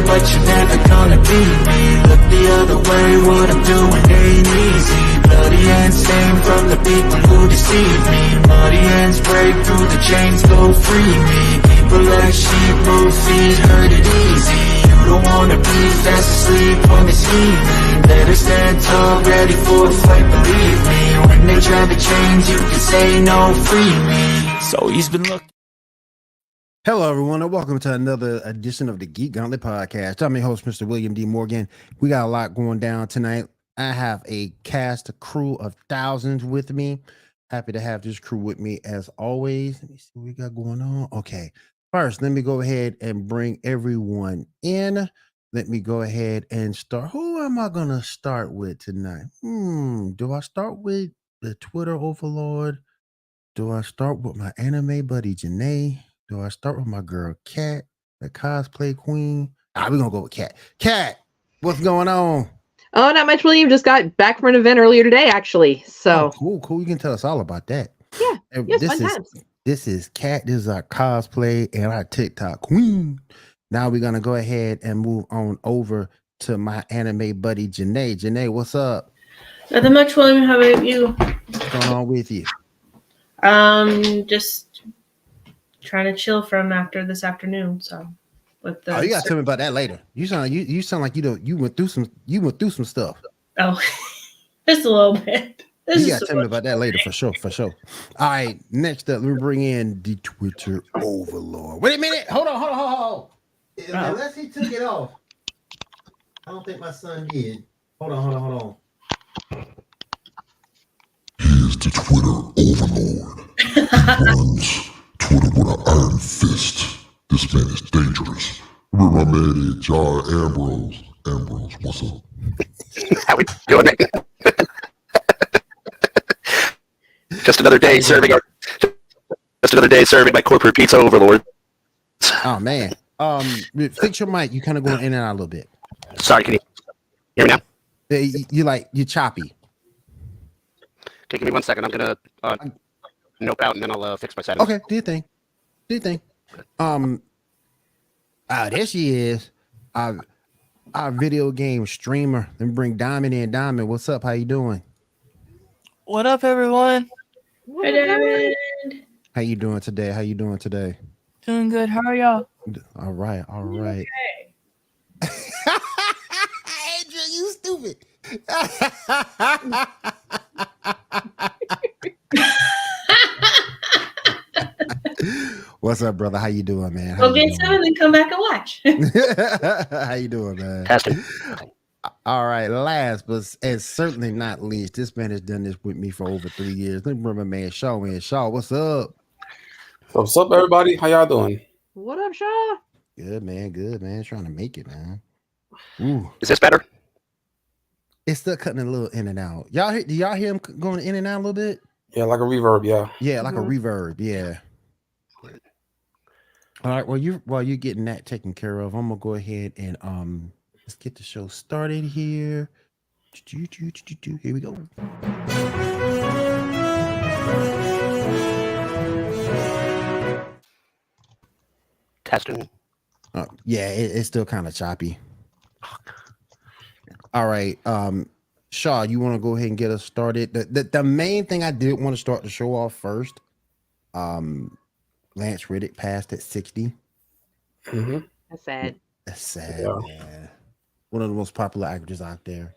but you're never gonna be me. Look the other way, what I'm doing ain't easy. Bloody hands stained from the people who deceive me. Muddy hands break through the chains, go free me. People like sheep move feet, hurt it easy. You don't wanna be fast asleep on this evening. Better stand tall, ready for a fight, believe me. When they try to change, you can say no, free me. So he's been looking. Hello, everyone, and welcome to another edition of the Geek Gauntlet Podcast. I'm your host, Mr. William D. Morgan. We got a lot going down tonight. I have a cast, a crew of thousands with me. Happy to have this crew with me as always. Let me see what we got going on. Okay, first, let me go ahead and bring everyone in. Let me go ahead and start. Who am I going to start with tonight? Do I start with the Twitter overlord? Do I start with my anime buddy, Janae? Do I start with my girl, Kat, the cosplay queen? We're going to go with Kat. Kat, what's going on? Oh, not much, William. Just got back from an event earlier today, actually. So cool. You can tell us all about that. Yeah. Yes, this is Kat. This is our cosplay and our TikTok queen. Now we're going to go ahead and move on over to my anime buddy, Janae. Janae, what's up? Nothing much, William. How about you? What's going on with you? Just trying to chill from after this afternoon. So, with the you gotta tell me about that later. You sound like you went through some stuff. Oh, just a little bit. You gotta tell me about that later for sure. All right, next up, we bring in the Twitter overlord. Wait a minute, hold on. Unless he took it off, I don't think my son did. Hold on. He's the Twitter overlord. Runs Twitter with an iron fist. This man is dangerous. Remember my man Jar Ambrose. Ambrose, what's up? How we doing it? Just another day serving my corporate pizza overlord. Oh man. Fix your mic. You kind of going in and out a little bit. Sorry, can you hear me now? You're choppy. Okay, give me 1 second. I'm gonna nope out and then I'll fix my settings. Okay, do your thing. There she is. Our video game streamer. Then bring Diamond in. Diamond, what's up? How you doing? What up, everyone? Hi, Diamond. How you doing today? Doing good. How are y'all? All right. Okay. Andrew, you stupid. What's up, brother? How you doing, man? Go get some and then come back and watch. How you doing, man? Testing. All right, last but certainly not least, this man has done this with me for over 3 years. Let me bring my man Shaw in. Shaw, what's up? What's up, everybody? How y'all doing? What up, Shaw? Good, man. Trying to make it, man. Ooh. Is this better? It's still cutting a little in and out. Do y'all hear him going in and out a little bit? Yeah, like a reverb, yeah. Yeah, like a reverb, yeah. All right, while you're getting that taken care of, I'm gonna go ahead and let's get the show started here. Here we go. Testing. Yeah, it's still kind of choppy. All right, Shaw, you want to go ahead and get us started? The main thing I did want to start the show off first. Lance Reddick passed at 60. Mm-hmm. That's sad. That's sad, man. One of the most popular actors out there.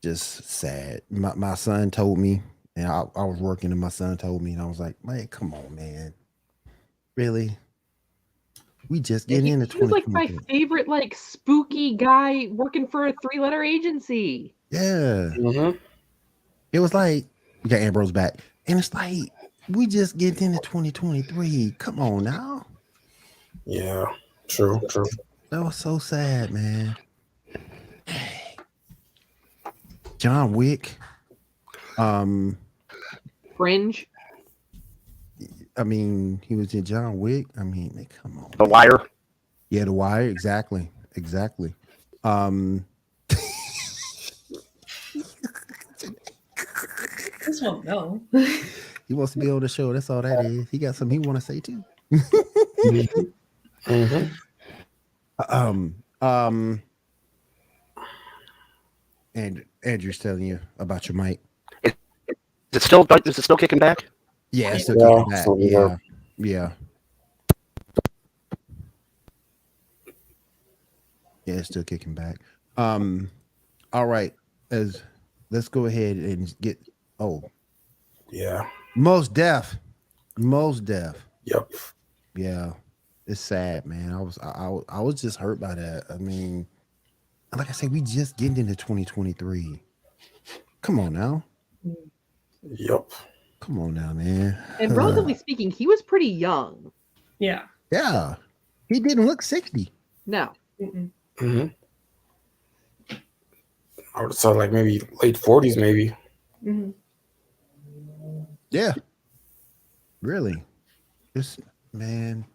Just sad. My son told me, and I was working, and my son told me, and I was like, man, come on, man. Really? We just getting into 2020. He was like my favorite, spooky guy working for a 3-letter agency. Yeah. Mm-hmm. It was like, we got Ambrose back. And it's like, we just get into 2023. Come on now. Yeah, true. That was so sad, man. John Wick. Fringe. I mean, he was in John Wick. I mean, come on. The Wire. Yeah, The Wire. Exactly. This won't go. He wants to be on the show. That's all that is. He got something he want to say too. Mm-hmm. And Andrew's telling you about your mic. Is it still kicking back? Yeah, it's still Yeah, kicking back. so we Yeah, yeah. Yeah, it's still kicking back. All right. Let's go ahead and get Yeah. most deaf. Yep. Yeah. It's sad, man. I was just hurt by that. I mean, like I said, we just getting into 2023. Come on now. Yep. Come on now, man. And relatively speaking, he was pretty young. Yeah. Yeah. He didn't look 60. No. Mm-hmm. I would say like maybe late 40s, maybe. Mhm. Yeah. Really. This man.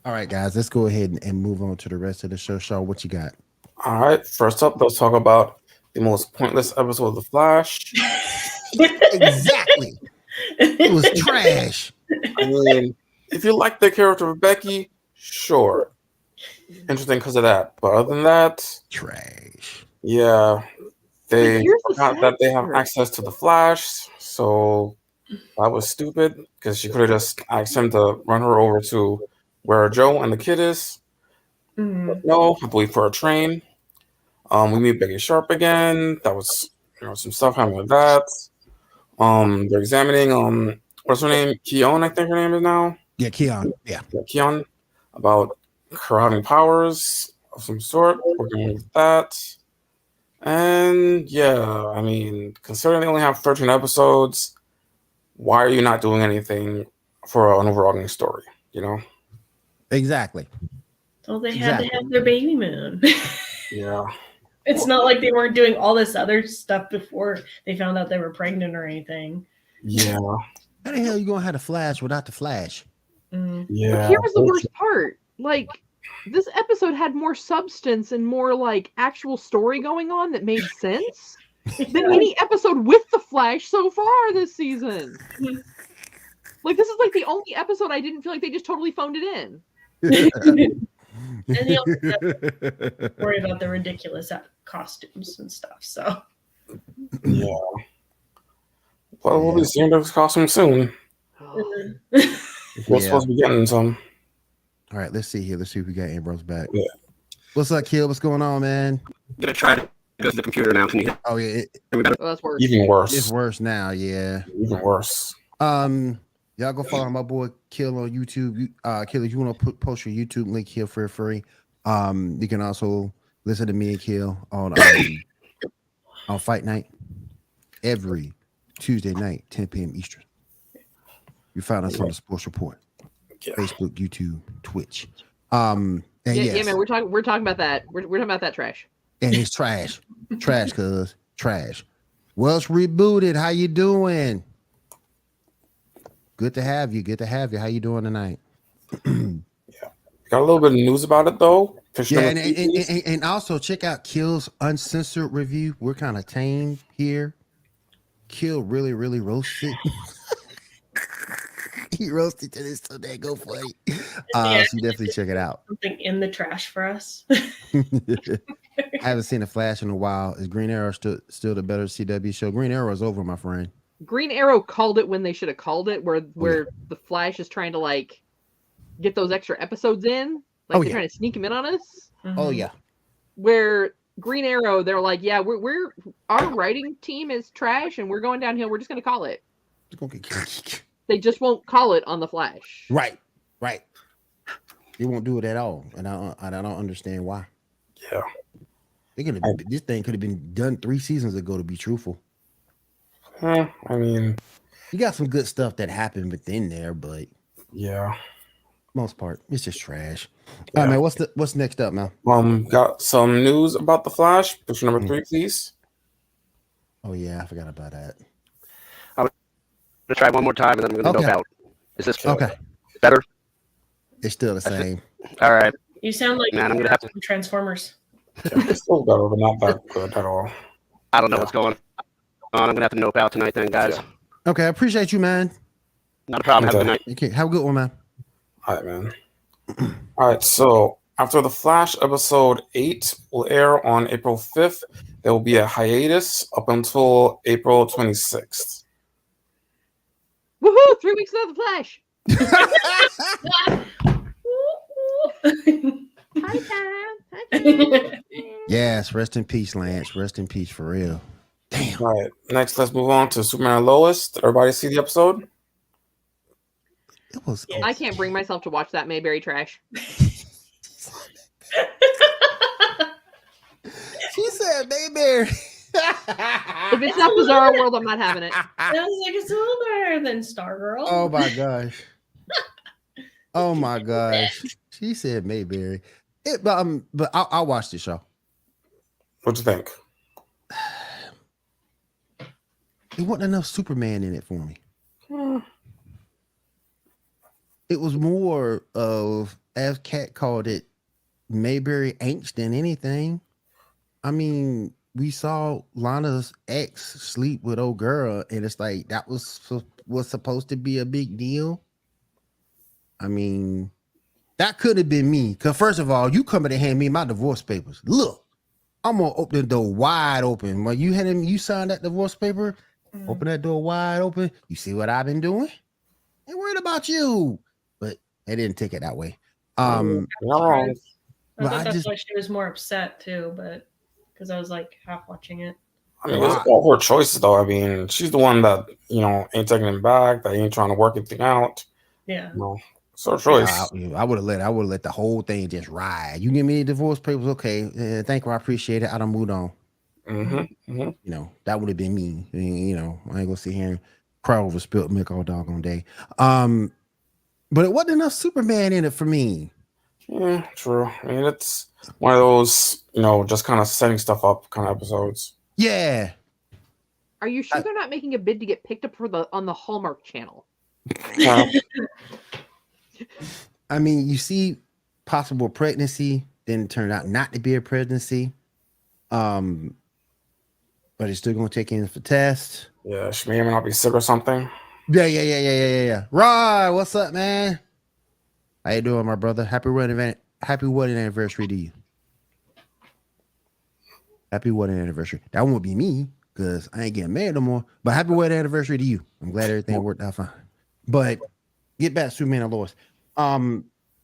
All right, guys. Let's go ahead and move on to the rest of the show. Shaw, what you got? All right. First up, let's talk about the most pointless episode of The Flash. Exactly. It was trash. I mean, if you like the character of Becky, sure. Interesting because of that. But other than that, Trash. yeah, they Here's the forgot sad that they have part. access to the Flash. So that was stupid because she could have just asked him to run her over to where Joe and the kid is. Mhm. No, I believe for a train. We meet Becky Sharp again. That was some stuff happening with that. They're examining what's her name? Keon, I think her name is now. Yeah, Keon. Yeah. Keon, about her having powers of some sort. Working with that. And yeah, I mean, considering they only have 13 episodes, why are you not doing anything for an overarching story? You know? Exactly. So they had to have their baby moon. Yeah. It's not like they weren't doing all this other stuff before they found out they were pregnant or anything. Yeah. How the hell you gonna have the Flash without the Flash? Mm. Yeah. Here's the worst part. Like, this episode had more substance and more like actual story going on that made sense than any episode with the Flash so far this season. Like, this is like the only episode I didn't feel like they just totally phoned it in. And they also have to worry about the ridiculous costumes and stuff. So Yeah. Well, we'll be seeing those costumes soon. Mhm. We're supposed to be getting some. All right, let's see here. Let's see if we got Ambrose back. Yeah. What's up, Kill? What's going on, man? I'm gonna try to go to the computer now. Can you hear Oh yeah, me better? Oh, that's worse. Even worse. it's worse now. Yeah. Even worse. Y'all go follow my boy Kill on YouTube. Kill, if you want to post your YouTube link here for free. You can also listen to me and Kill on Fight Night every Tuesday night, 10 p.m. Eastern. You find us on the Sports Report, Yeah. Facebook, YouTube, Twitch. And Yeah, yes, yeah, man, we're talking about that. We're talking about that trash. and it's trash, cuz trash. Welsh rebooted. How you doing? Good to have you. Good to have you. How you doing tonight? Got a little bit of news about it though. Yeah, and also check out Kill's uncensored review. We're kind of tame here. Kill really roasted. He roasted to this so that go funny. So definitely check it out. something in the trash for us. I haven't seen a Flash in a while. Is Green Arrow still the better CW show? Green Arrow is over, my friend. Green Arrow called it when they should have called it, where the Flash is trying to like get those extra episodes in. Like they're trying to sneak them in on us. Oh yeah. Where Green Arrow, they're like, yeah, we're our writing team is trash and we're going downhill. We're just gonna call it. It's gonna get killed. They just won't call it on the Flash. Right. They won't do it at all, and I don't understand why. Yeah. This thing could have been done 3 seasons ago. To be truthful, I mean, you got some good stuff that happened within there, but yeah. most part, it's just trash. Yeah. All right, man. What's next up, man? Got some news about the Flash. Picture number 3, please. Oh yeah, I forgot about that. I'm gonna try one more time and then I'm gonna Okay. dope out. Is this Okay, better? it's still the same. All right. You sound like Man, I'm gonna have to. Transformers. Yeah, it's still better, but not that good at all. I don't know what's going on. I'm gonna have to nope out tonight, then, guys. Okay, I appreciate you, man. Not a problem. Have a good night. Okay, have a good one, man. All right, man. All right, so after The Flash episode 8 will air on April 5th, there will be a hiatus up until April 26th. Woohoo! 3 weeks without the Flash. Hi, Tom. Hi, Tom. Yes, rest in peace, Lance. Rest in peace for real. Damn. All right, next let's move on to Superman and Lois. Did everybody see the episode? It was. I can't bring myself to watch that Mayberry trash. She said Mayberry. If it's not Bizarro World, I'm not having it. Sounds like it's a little better than Stargirl. Oh my gosh. Oh my gosh. She said Mayberry. But I'll watch the show. What'd you think? There wasn't enough Superman in it for me. It was more of, as Kat called it, Mayberry angst than anything. I mean, we saw Lana's ex sleep with old girl, and it's like that was supposed to be a big deal. I mean, that could have been me. Because first of all, you coming to hand me my divorce papers. Look, I'm gonna open the door wide open. When you signed that divorce paper, open that door wide open. You see what I've been doing? Ain't worried about you. But they didn't take it that way. No. I Well, thought I that's just- why she was more upset too, but because I was like half watching it. I mean, it's all her choices, though. I mean, she's the one that, ain't taking him back, that ain't trying to work anything out. Yeah. It's her choice. I would have let the whole thing just ride. You give me the divorce papers, okay? Thank you, I appreciate it. I done moved on. That would have been me. I ain't gonna sit here and cry over spilt milk all doggone day. But it wasn't enough Superman in it for me. Yeah, true. I mean, it's one of those, just kind of setting stuff up kind of episodes. Yeah. Are you sure they're not making a bid to get picked up on the Hallmark Channel? I mean, you see possible pregnancy, then it turned out not to be a pregnancy. But it's still gonna take in for test. Yeah, she may or may not be sick or something. Yeah. Rod, what's up, man? How you doing, my brother? Happy wedding anniversary to you. Happy wedding anniversary. That won't be me because I ain't getting married no more. But happy wedding anniversary to you. I'm glad everything worked out fine. But get back to Superman and Lois.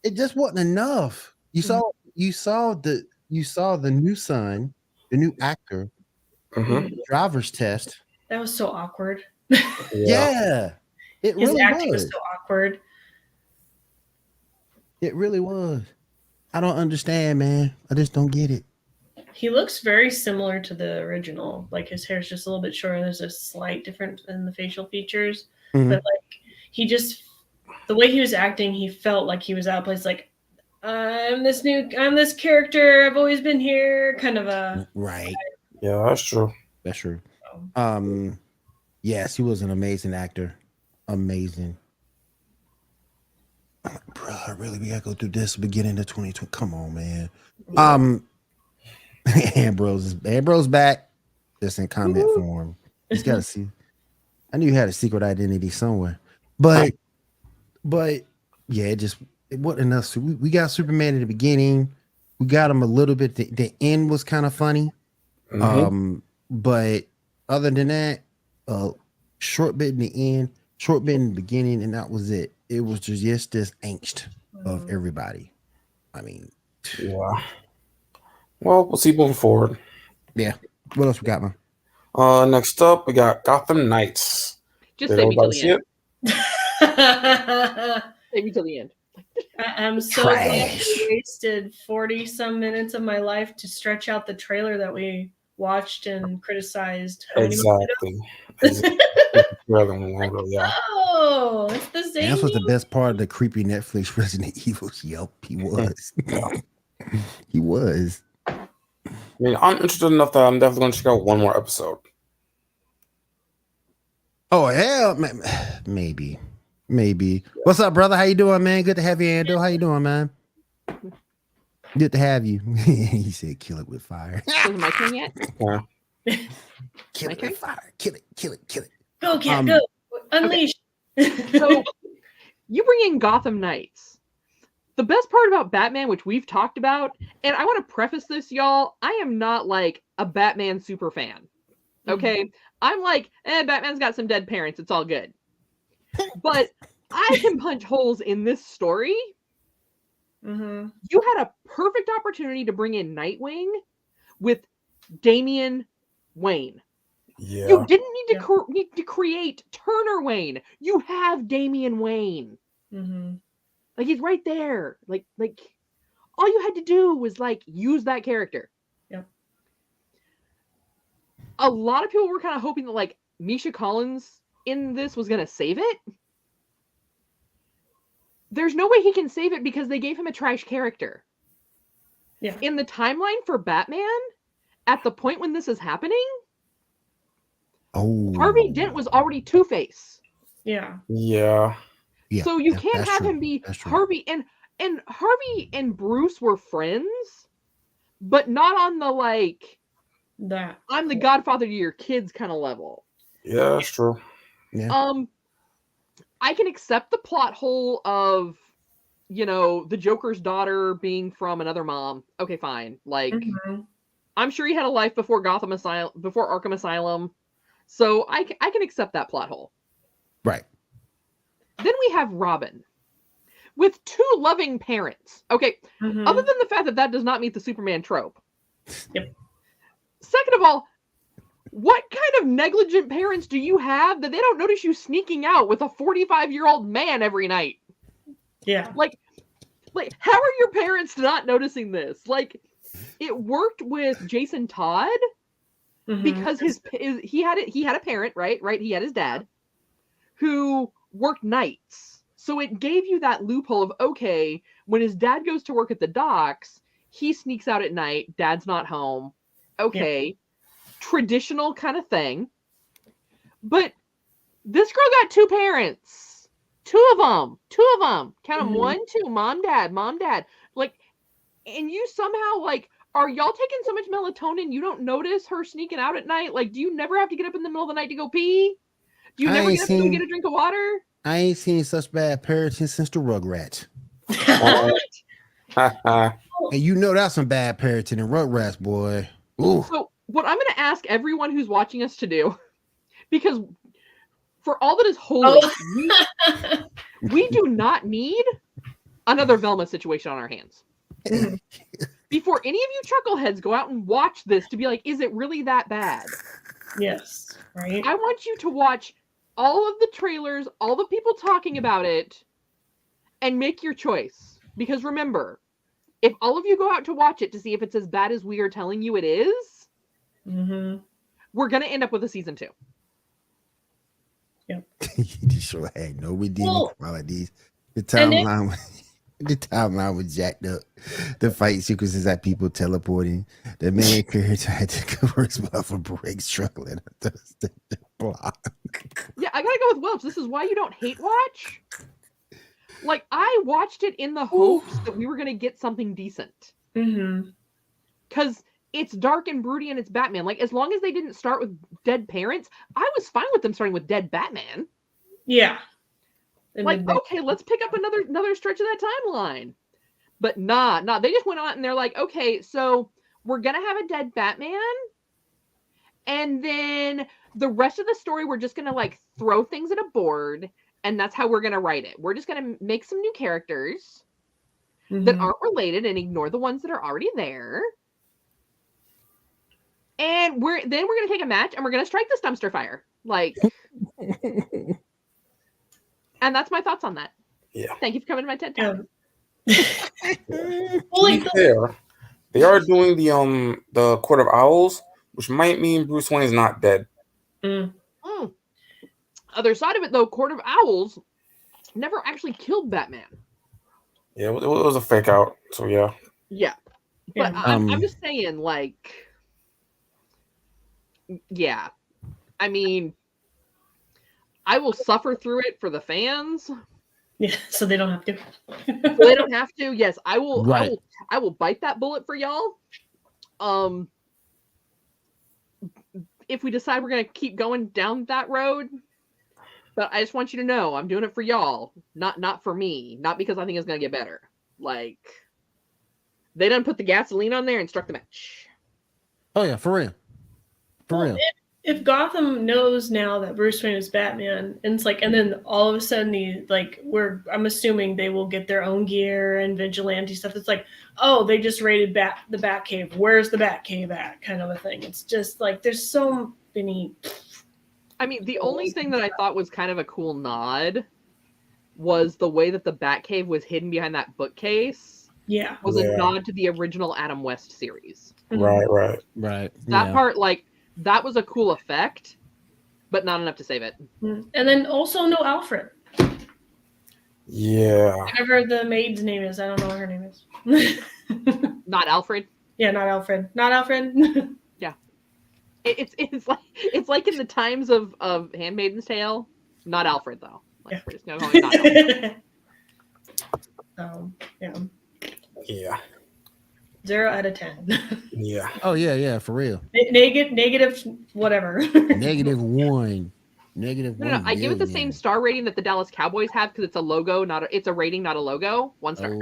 It just wasn't enough. You saw the new son, the new actor, driver's test. That was so awkward. Yeah. It His really acting was. was so awkward. It really was. I don't understand, man. I just don't get it. He looks very similar to the original. Like his hair's just a little bit shorter. There's a slight difference in the facial features, but like the way he was acting, he felt like he was out of place. Like I'm this character. I've always been here. Kind of a right. Yeah, that's true. That's true. Yes, he was an amazing actor. Amazing. Bro, we gotta go through this beginning of 2020. Come on, man. Ambrose back. Just in comment form. He's got to see. I knew he had a secret identity somewhere, but yeah, it wasn't enough. So we got Superman in the beginning. We got him a little bit. The end was kind of funny. But other than that, short bit in the end, short bit in the beginning, and that was it. It was just this angst of everybody. I mean, yeah. Well, we'll see moving forward. Yeah. What else we got, man? Next up, we got Gotham Knights. Just save me till the end. I Save me till the end. am so glad we wasted 40-some minutes of my life to stretch out the trailer that we watched and criticized. Exactly. Yeah. Oh, it's the same. That was the best part of the creepy Netflix Resident Evil yelp. He was. He was. I mean, I'm interested enough that I'm definitely going to check out one more episode. Oh, hell, maybe. What's up, brother? How you doing, man? Good to have you, Ando. How you doing, man? Good to have you. He said, "Kill it with fire." Is it my turn yet? Yeah. Kill it with fire. Kill it. Go, cat, go. Unleash. So you bring in Gotham Knights. The best part about Batman, which we've talked about, and I want to preface this, y'all, I am not like a Batman super fan. Okay? I'm like, Batman's got some dead parents. It's all good. But I can punch holes in this story. You had a perfect opportunity to bring in Nightwing with Damian Wayne. Yeah. You didn't need to create Turner Wayne. You have Damian Wayne. Like, he's right there. Like all you had to do was like use that character. Yep. A lot of people were kind of hoping that like Misha Collins in this was gonna save it. There's no way he can save it because they gave him a trash character. Yeah. In the timeline for Batman, at the point when this is happening, Harvey Dent was already Two-Face. Yeah. Yeah. So you can't have him be Harvey, and Harvey and Bruce were friends, but not on the like that I'm the godfather to your kids kind of level. Yeah, that's true. Yeah. I can accept the plot hole of, you know, the Joker's daughter being from another mom. Okay, fine. Like, I'm sure he had a life before Arkham Asylum, so I can accept that plot hole. Right. Then we have Robin with two loving parents. Okay, other than the fact that that does not meet the Superman trope. Yep. Second of all, what kind of negligent parents do you have that they don't notice you sneaking out with a 45-year-old man every night? Yeah. Like, how are your parents not noticing this? Like, it worked with Jason Todd because he had a parent, right? He had his dad who worked nights. So it gave you that loophole of, okay, when his dad goes to work at the docks, he sneaks out at night, dad's not home. Okay. Traditional kind of thing. But this girl got two parents. Two of them. Count them. 1, 2, mom, dad. Like, and you somehow, like, are y'all taking so much melatonin you don't notice her sneaking out at night? Like, do you never have to get up in the middle of the night to go pee? Do you never get up to go get a drink of water? I ain't seen such bad parenting since the Rugrats. And you know that's some bad parenting in Rugrats, boy. Ooh. So what I'm going to ask everyone who's watching us to do, because for all that is holy, we do not need another Velma situation on our hands. Before any of you chuckleheads go out and watch this to be like, is it really that bad? Yes. Right. I want you to watch all of the trailers, all the people talking about it, and make your choice. Because remember, if all of you go out to watch it to see if it's as bad as we are telling you it is, we're going to end up with a season 2. Yep. You sure had no redeeming qualities. The timeline was jacked up. The fight sequences had people teleporting. The main character had to converse for breaks struggling to the block. Yeah, I gotta go with Welch. This is why you don't hate watch. Like, I watched it in the hopes that we were gonna get something decent. Because it's dark and broody and it's Batman. Like, as long as they didn't start with dead parents, I was fine with them starting with dead Batman. Yeah. Like, okay, let's pick up another stretch of that timeline. But nah. They just went on and they're like, okay, so we're gonna have a dead Batman, and then the rest of the story we're just gonna like throw things at a board, and that's how we're gonna write it. We're just gonna make some new characters that aren't related and ignore the ones that are already there. And we're gonna take a match and we're gonna strike this dumpster fire. Like, and that's my thoughts on that. Yeah. Thank you for coming to my TED Talk. They are doing the Court of Owls, which might mean Bruce Wayne is not dead. Other side of it, though, Court of Owls never actually killed Batman. Yeah, it was a fake out. So yeah. Yeah, but I'm just saying, like, yeah. I mean, I will suffer through it for the fans. Yeah, so they don't have to. So they don't have to. Yes, I will. Right. I will bite that bullet for y'all. If we decide we're gonna keep going down that road, But I just want you to know, I'm doing it for y'all, not for me, not because I think it's gonna get better. Like, they done put the gasoline on there and struck the match. Oh yeah, for real. For real. If Gotham knows now that Bruce Wayne is Batman, and it's like, and then all of a sudden I'm assuming they will get their own gear and vigilante stuff. It's like, oh, they just raided the Batcave. Where's the Batcave at? Kind of a thing. It's just like there's so many. I mean, the only thing that I thought was kind of a cool nod was the way that the Batcave was hidden behind that bookcase. Yeah, was a nod to the original Adam West series. Right. That part, like, that was a cool effect, but not enough to save it. And then also no Alfred. Yeah. Whatever the maid's name is, I don't know what her name is. Not Alfred. Yeah, not Alfred. Not Alfred. Yeah. It's like in the times of Handmaid's Tale. Not Alfred though. Like, Yeah. We're just gonna call him not Alfred. Yeah. Yeah. 0 out of 10. Yeah. Oh yeah, for real. Negative, whatever. -1. No, I give it the same star rating that the Dallas Cowboys have because it's a logo, it's a rating, not a logo. 1 star. Oh,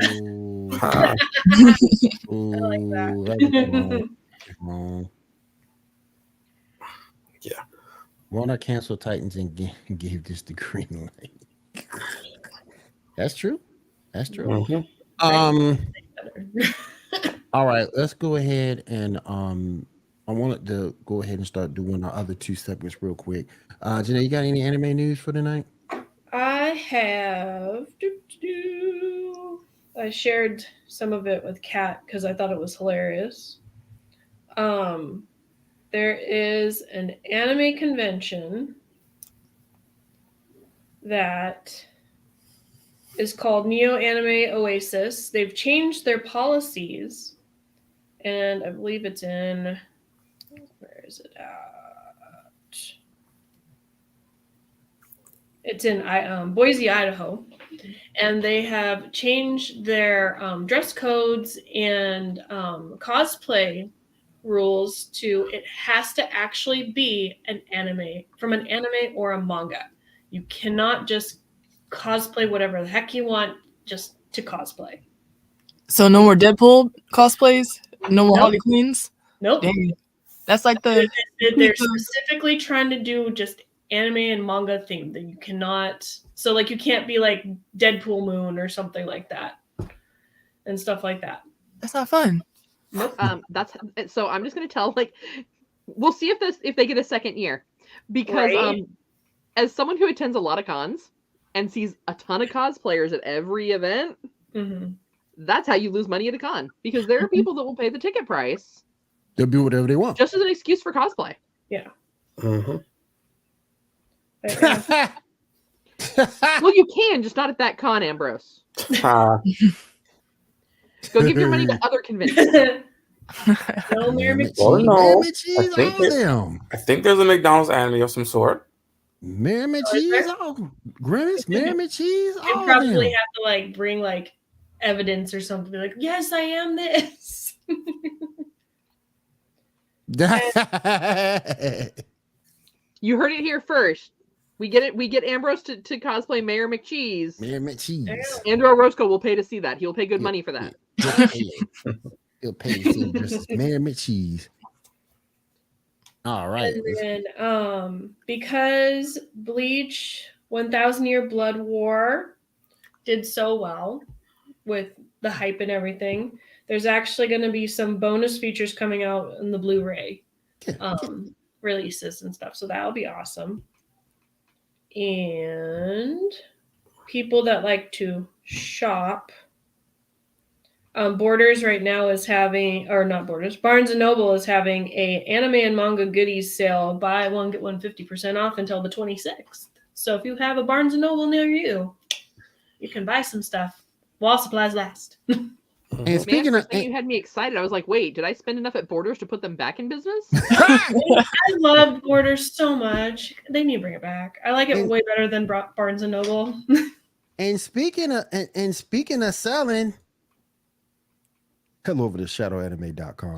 like that. That's wrong. Yeah. Why not cancel Titans and gave this the green light? That's true. Mhm. All right, let's go ahead and I wanted to go ahead and start doing our other 2 segments real quick. Janae, you got any anime news for tonight? I have. I shared some of it with Kat because I thought it was hilarious. There is an anime convention that is called Neo Anime Oasis. They've changed their policies, and I believe it's in. Where is it at? It's in Boise, Idaho, and they have changed their dress codes and cosplay rules to it has to actually be an anime or a manga. You cannot just cosplay whatever the heck you want just to cosplay. So no more Deadpool cosplays? No more Nope. Harley Quinns? Nope. Dang. That's like the They're specifically trying to do just anime and manga themed that you cannot. So like you can't be like Deadpool Moon or something like that, and stuff like that. that's not fun. Nope. That's so. I'm just gonna tell. Like, we'll see if they get a second year, because Right. As someone who attends a lot of cons and sees a ton of cosplayers at every event, Mm-hmm. that's how you lose money at a con, because there are people that will pay the ticket price They'll do whatever they want. just as an excuse for cosplay. Mhm. Well, you can, just not at that con, Ambrose. Ah, Go give your money to other conventions. No, Mary Mammoth Well, cheese, no, mammoth I cheese, think all it- them. I think there's a McDonald's anime of some sort. Mammoth Oh, is cheese, there? all Grimace, mammoth cheese, You all probably them. have to like bring like evidence or something. Be like, yes, I am this. You heard it here first. We get it. We get Ambrose to cosplay Mayor McCheese. Mammoth cheese. Andrew Orozco will pay to see that. He'll pay good Yeah. money for that. He'll pay to see versus mammoth cheese. All right. And then, because Bleach 1000 Year Blood War did so well with the hype and everything, there's actually going to be some bonus features coming out in the Blu-ray releases and stuff. So that'll be awesome. And people that like to shop, Borders right now is having, or not Borders, Barnes & Noble is having a anime and manga goodies sale. Buy one, get one 50% off until the 26th. So if you have a Barnes & Noble near you, you can buy some stuff while supplies last. And speaking Man, of, you had me excited. I was like, wait, did I spend enough at Borders to put them back in business? I love Borders so much. They need to bring it back. I like it And- way better than Barnes & Noble. and speaking of selling, head over to shadowanime.com.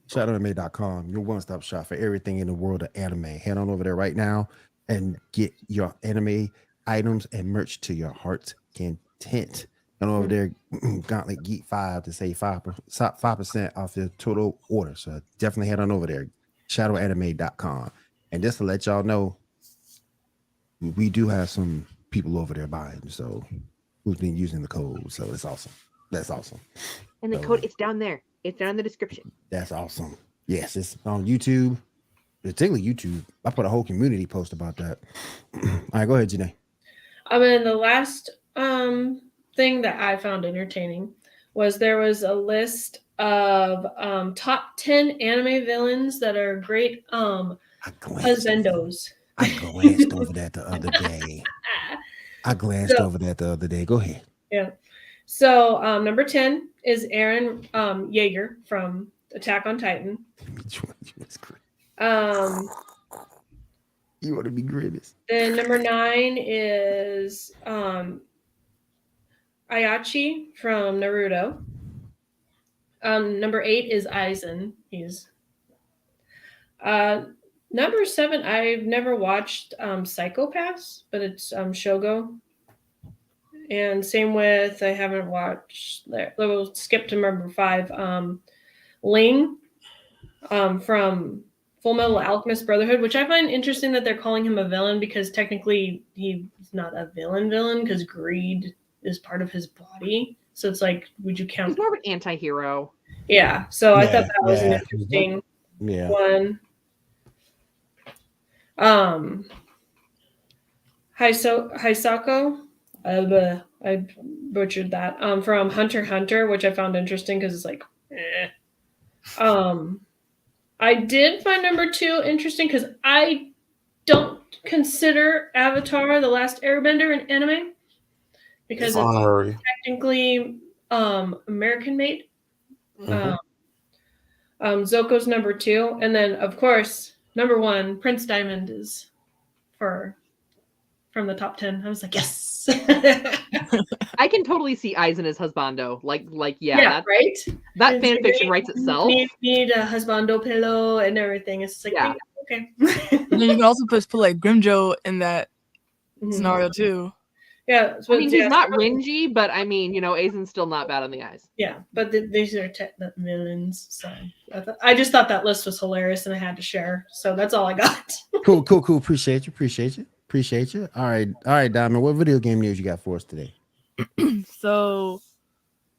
Shadowanime.com, your one-stop shop for everything in the world of anime. Head on over there right now and get your anime items and merch to your heart's content. And over there, Gauntlet Geek 5 to save 5% off your total order. So definitely head on over there, shadowanime.com. And just to let y'all know, we do have some people over there buying, so who's been using the code. So it's awesome. That's awesome. And the code, it's down there. It's down in the description. That's awesome. Yes, it's on YouTube, particularly YouTube. I put a whole community post about that. All right, go ahead, Janae. And the last thing that I found entertaining was there was a list of top 10 anime villains that are great husbandos. I glanced over that the other day. Go ahead. Yeah. So number 10 is Eren Yeager from Attack on Titan. You want to be grimace. Then number 9 is Ayachi from Naruto. Number 8 is Aizen. He's number 7. I've never watched Psychopaths, but it's Shogo. And same with, I haven't watched, we'll skip to number 5, Ling from Full Metal Alchemist Brotherhood, which I find interesting that they're calling him a villain because technically he's not a villain because greed is part of his body. So it's like, would you count? He's more of an anti-hero. Yeah. So I thought that was an interesting one. Hisako, I butchered that. From Hunter x Hunter, which I found interesting because it's like, I did find number 2 interesting because I don't consider Avatar: The Last Airbender an anime because it's technically American made. Zoko's number 2, and then of course number 1, Prince Diamond is from the top 10. I was like, yes. I can totally see Aizen as husbando. Like, yeah, right. That fan fiction writes itself. Need a husbando pillow and everything. It's like, yeah. Okay. And then you can also put like Grimjo in that scenario too. Yeah, I mean, he's not Renji, but I mean, Aizen's still not bad on the eyes. Yeah, but these are the villains. So I just thought that list was hilarious, and I had to share. So that's all I got. Cool. Appreciate you. All right, Diamond. What video game news you got for us today? So,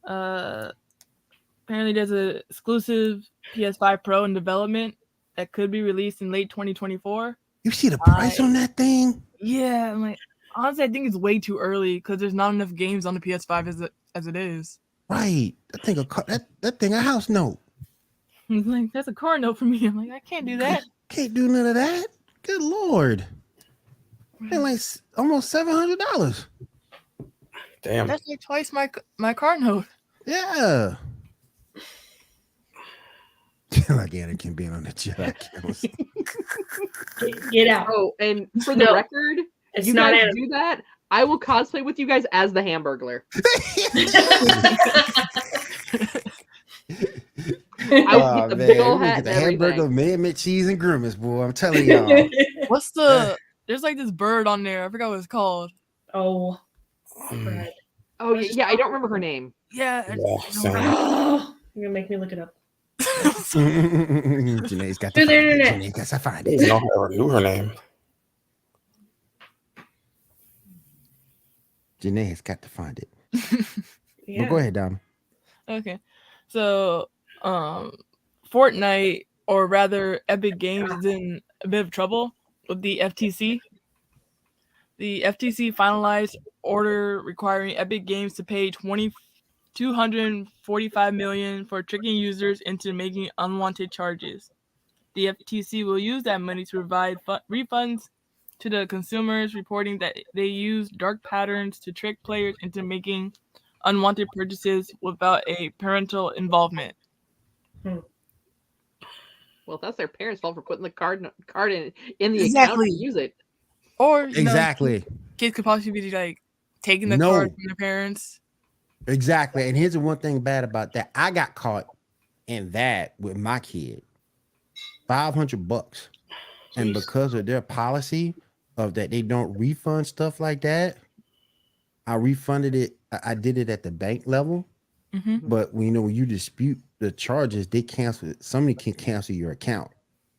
apparently there's an exclusive PS5 Pro in development that could be released in late 2024. You see the price on that thing? Yeah, I'm like, honestly, I think it's way too early because there's not enough games on the PS5 as it is. Right. That thing a house note. He's like, that's a car note for me. I'm like, I can't do that. Can't do none of that. Good Lord. And like almost $700. Damn. That's like twice my car note. Yeah. Like Anakin being on the jet. Get out. Oh, and for the record, it's you not guys do that, I will cosplay with you guys as the Hamburglar. I will get the big old hat and the everything. hamburger, man, cheese, and grimace, boy. I'm telling y'all. What's the? There's like this bird on there. I forgot what it's called. Oh, oh yeah, I don't remember her name. Yeah. You're gonna make me look it up. Janae's got to find it. internet. Janae got to find I it. didn't know I already knew her name. Janae has got to find it. Yeah. Well, go ahead, Dom. Okay. So, Fortnite, or rather Epic Games, is in a bit of trouble with the FTC. The FTC finalized order requiring Epic Games to pay $245 million for tricking users into making unwanted charges. The FTC will use that money to provide refunds to the consumers, reporting that they use dark patterns to trick players into making unwanted purchases without a parental involvement. Well, that's their parents' fault for putting the card in the account to use it. Or kids could possibly be like taking the card from their parents. Exactly. And here's the one thing bad about that. I got caught in that with my kid. $500. And because of their policy, of that they don't refund stuff like that. I refunded it. I did it at the bank level, but when you dispute the charges, they cancel it. Somebody can cancel your account.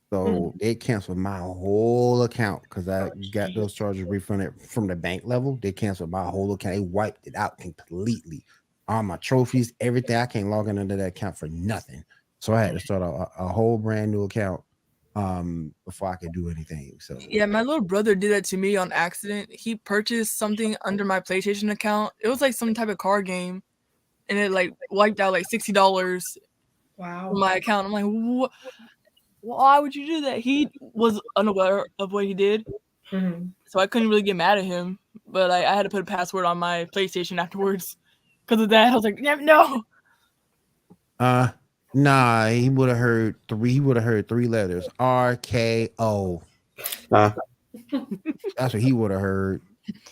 So they canceled my whole account because I got those charges refunded from the bank level. They canceled my whole account. They wiped it out completely. All my trophies, everything. I can't log into that account for nothing. So I had to start a whole brand new account before I could do anything. So Yeah, my little brother did that to me on accident. He purchased something under my PlayStation account. It was like some type of card game, and it like wiped out like $60 Wow. from my account. I'm like, what? Why would you do that? He was unaware of what he did, so I couldn't really get mad at him. But I had to put a password on my PlayStation afterwards because of that. I was like, no. Nah, he would have heard three. He would have heard 3 letters. RKO. That's what he would have heard.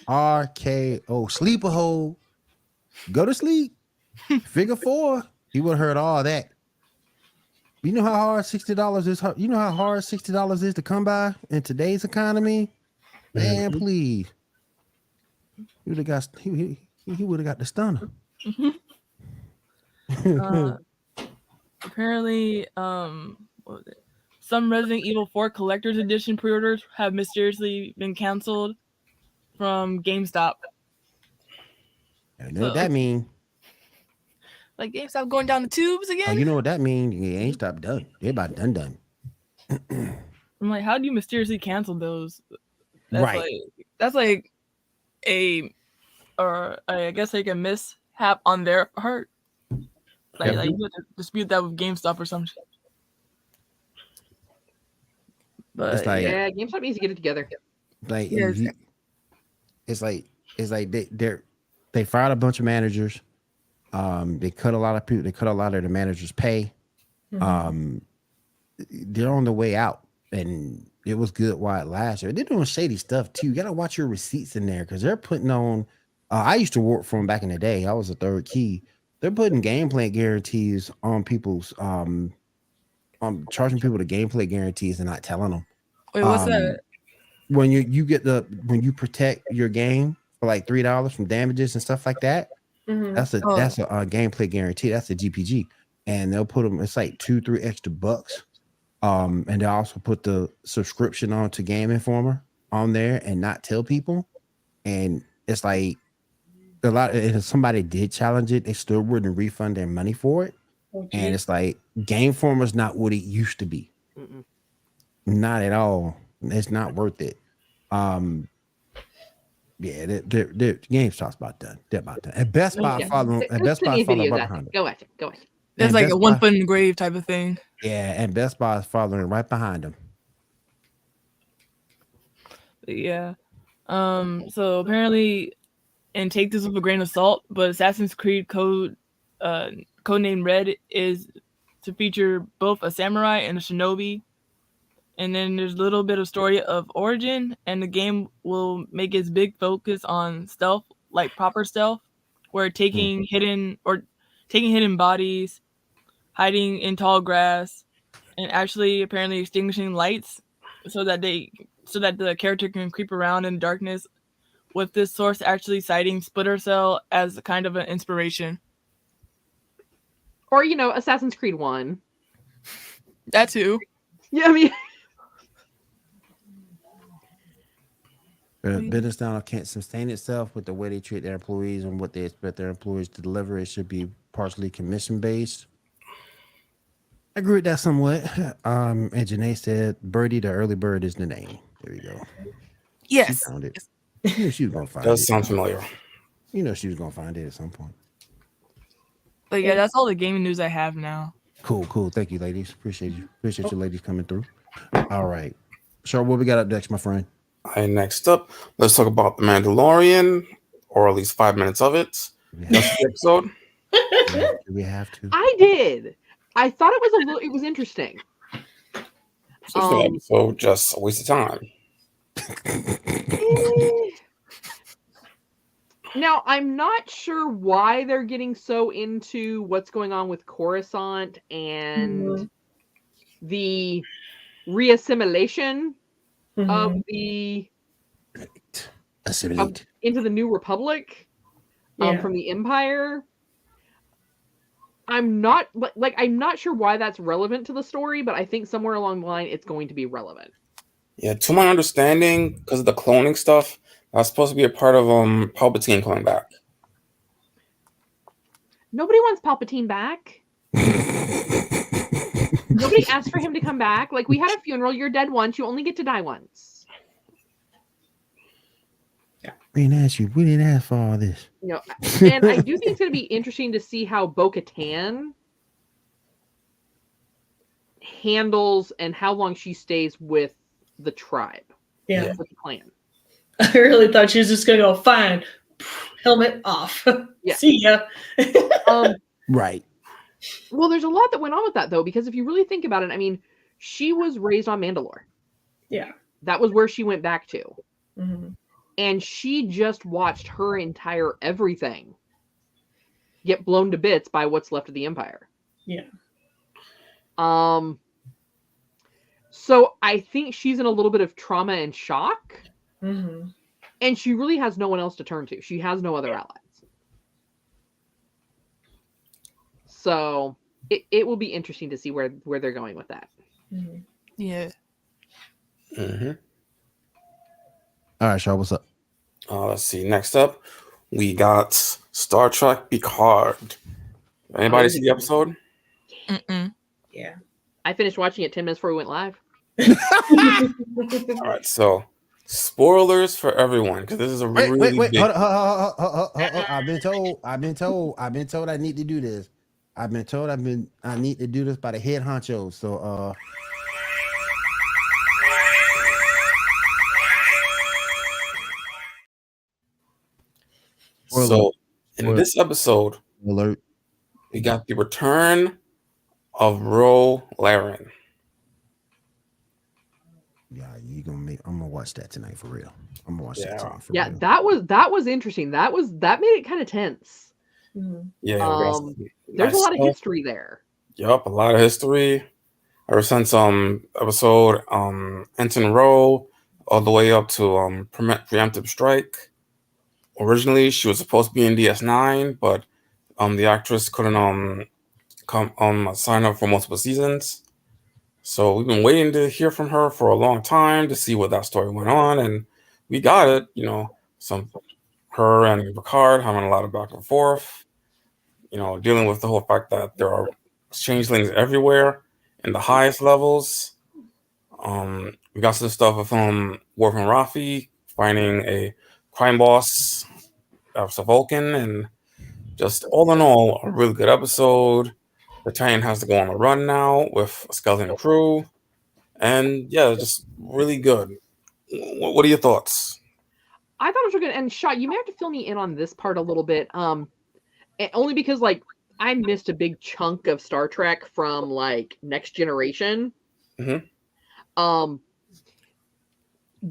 RKO. Sleep a hole. Go to sleep. Figure 4. He would have heard all that. You know how hard $60 is? You know how hard $60 is to come by in today's economy? Man, please. He would have got. He would have got the stunner. Apparently, what was it? Some Resident Evil 4 Collector's Edition pre-orders have mysteriously been canceled from GameStop. I know what that means. Like GameStop going down the tubes again? Oh, you know what that means? GameStop done. They're about done. I'm like, how do you mysteriously cancel those? Right. That's like I guess like a mishap on their part. Like you have to dispute that with GameStop or some shit. But it's like, yeah, GameStop needs to get it together. Like it's like they fired a bunch of managers. They cut a lot of people. They cut a lot of the managers' pay. They're on the way out, and it was good while it lasted. They're doing shady stuff too. You gotta watch your receipts in there because they're putting on. I used to work for them back in the day. I was a third key. They're putting gameplay guarantees on people's charging people the gameplay guarantees and not telling them. Wait, what's that? When when you protect your game for like $3 from damages and stuff like that, that's a gameplay guarantee. That's a GPG, and they'll put them. It's like $2-3 extra bucks. And they also put the subscription on to Game Informer on there and not tell people. And it's like if somebody did challenge it, they still wouldn't refund their money for it. Okay. And it's like Game Informer's not what it used to be. Not at all. It's not worth it. Yeah, GameStop's about done. They're about done. And Best Buy following. And Best Buy following right behind it. Go ahead. That's like a one foot in the grave type of thing. Yeah, and Best Buy is following right behind them. Yeah. So apparently, and take this with a grain of salt, but Assassin's Creed codename Red is to feature both a samurai and a shinobi. And then there's a little bit of story of origin, and the game will make its big focus on stealth, like proper stealth, where taking hidden bodies, hiding in tall grass, and actually apparently extinguishing lights so that the character can creep around in darkness, with this source actually citing Splinter Cell as kind of an inspiration. Or, Assassin's Creed 1. That too. Yeah, I mean... Business now can't sustain itself with the way they treat their employees and what they expect their employees to deliver. It should be partially commission-based. I agree with that somewhat. And Janae said, Birdie, the early bird is the name. There you go. Yes. She found it. You know she was going to find it. Does sound familiar. You know she was going to find it at some point. But yeah, that's all the gaming news I have now. Cool. Thank you, ladies. Appreciate you. Appreciate you ladies coming through. All right. Sure, what we got up next, my friend? All right, next up, let's talk about The Mandalorian, or at least 5 minutes of it. That's the episode. Do we have to? I did. I thought it was interesting. So just a waste of time. Now, I'm not sure why they're getting so into what's going on with Coruscant and the reassimilation of the Assimilate. into the New Republic from the Empire. I'm not I'm not sure why that's relevant to the story, but I think somewhere along the line it's going to be relevant. Yeah, to my understanding, because of the cloning stuff, that's supposed to be a part of Palpatine coming back. Nobody wants Palpatine back. Nobody asked for him to come back. Like, we had a funeral. You're dead once. You only get to die once. Yeah. We didn't ask for all this. You know, and I do think it's going to be interesting to see how Bo-Katan handles and how long she stays with the tribe. Yeah. With the clan. I really thought she was just going to go, fine, helmet off. Yeah. See ya. Right. Well, there's a lot that went on with that, though, because if you really think about it, I mean, she was raised on Mandalore. Yeah. That was where she went back to. Mm-hmm. And she just watched her entire everything get blown to bits by what's left of the Empire. Yeah. So I think she's in a little bit of trauma and shock. Mm-hmm. And she really has no one else to turn to. She has no other allies. So it will be interesting to see where they're going with that. Mm-hmm. Yeah. Mm-hmm. All right, Shaw, what's up? Let's see. Next up, we got Star Trek Picard. Anybody see the episode? Mm-mm. Yeah. I finished watching it 10 minutes before we went live. All right, so spoilers for everyone because this is a really wait. big... Hold on. I've been told I need to do this. I need to do this by the head honcho. So So in this episode, alert, we got the return of Ro Laren. Yeah, I'm gonna watch that tonight for real. I'm gonna watch that tonight for real. that was interesting. That made it kind of tense. Mm-hmm. Yeah, there's a lot of history there. Yup, a lot of history. Ever since episode Ensign Ro all the way up to preemptive strike. Originally, she was supposed to be in DS9, but the actress couldn't sign up for multiple seasons. So we've been waiting to hear from her for a long time to see what that story went on, and we got it. You know, her and Picard having a lot of back and forth. You know, dealing with the whole fact that there are changelings everywhere in the highest levels. We got some stuff with Worf and Rafi finding a crime boss of Vulcan, and just all in all, a really good episode. Battalion has to go on a run now with a skeleton crew, and yeah, just really good. What are your thoughts? I thought it was really good, and Shaw, you may have to fill me in on this part a little bit, only because like I missed a big chunk of Star Trek from like Next Generation. Mm-hmm.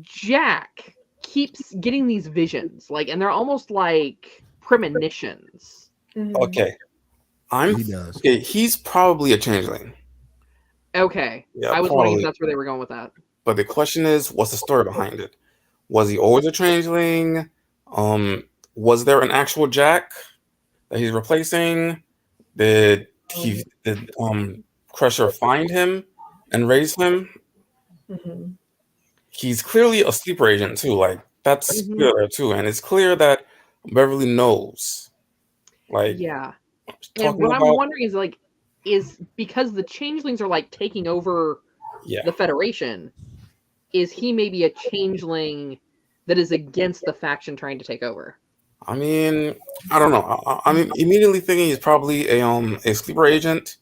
Jack keeps getting these visions, like, and they're almost like premonitions. Mm-hmm. Okay. He does. Okay, he's probably a changeling. Okay. Yeah, I was probably. wondering if that's where they were going with that. But the question is, what's the story behind it? Was he always a changeling? Was there an actual Jack that he's replacing? Did Crusher find him and raise him? Mm-hmm. He's clearly a sleeper agent too. Like that's clear there too, and it's clear that Beverly knows. Like, yeah. And what I'm wondering is like, is because the changelings are like taking over the Federation, is he maybe a changeling that is against the faction trying to take over? I mean, I don't know. I'm immediately thinking he's probably a sleeper agent,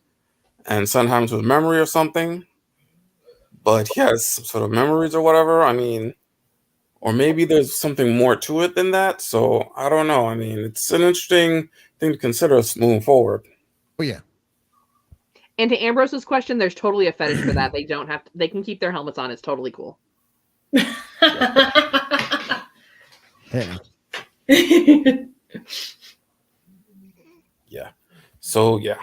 and something happens with memory or something. But he has some sort of memories or whatever. I mean, or maybe there's something more to it than that. So I don't know. I mean, it's an interesting thing to consider moving forward. Oh yeah. And to Ambrose's question, there's totally a fetish for that. They don't have to. They can keep their helmets on. It's totally cool. Yeah. Yeah. So yeah.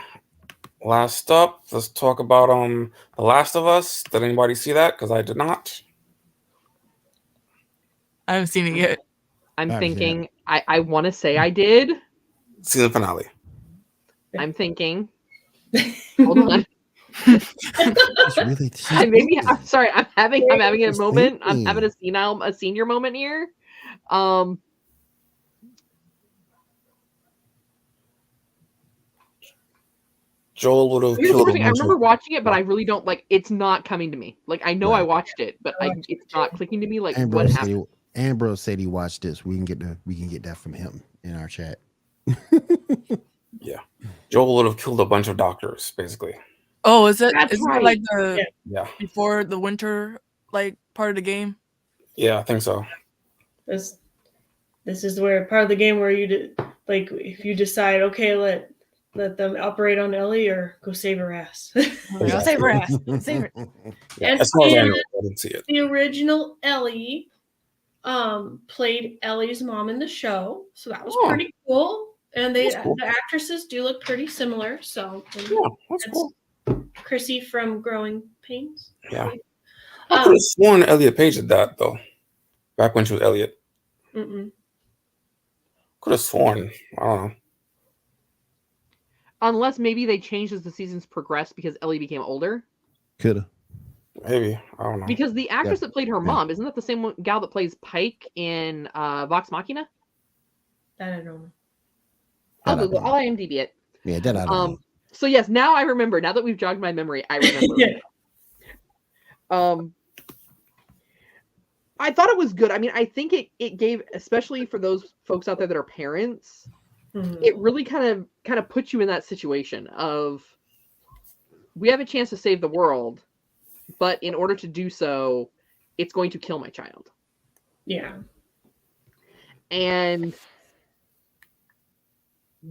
Last up, let's talk about The Last of Us. Did anybody see that? Because I did not. I haven't seen it yet. I'm I haven't seen thinking. I want to say I did. Season finale. I'm thinking. Hold on. It's really. I'm sorry. I'm having a She's moment. I'm thinking. having a senior moment here. Joel would have Here's the killed a thing, I bunch remember of. watching it, but I really don't like. It's not coming to me. Like I know I Right. watched it, but it's not clicking to me. Like what Ambrose said, happened? Ambrose said he watched this. We can get that from him in our chat. Yeah, Joel would have killed a bunch of doctors, basically. Oh, is it? That's Isn't right. it like the Yeah, before the winter like part of the game? yeah, I think so. This is where part of the game where like if you decide, okay, let them operate on Ellie or go save her ass. I'll save her ass. Save her. Yeah, And as far as I know, and- I didn't see it. The original Ellie played Ellie's mom in the show, so that was Oh. pretty cool. And That's cool. the actresses do look pretty similar. So Yeah, that's cool. Chrissy from Growing Pains. Yeah. I could have sworn Elliot Page did that though. Back when she was Elliot. Mm-mm. Could have sworn. I don't know. Unless maybe they changed as the seasons progressed because Ellie became older. Coulda. Maybe. I don't know. Because the actress that played her mom, isn't that the same gal that plays Pike in Vox Machina? That I don't know. I'll Google. I'll IMDb it. Yeah, that I don't know. So yes, now I remember. Now that we've jogged my memory, I remember. Yeah. I thought it was good. I mean, I think it gave, especially for those folks out there that are parents, Mhm. it really kind of puts you in that situation of we have a chance to save the world, but in order to do so, it's going to kill my child. Yeah. And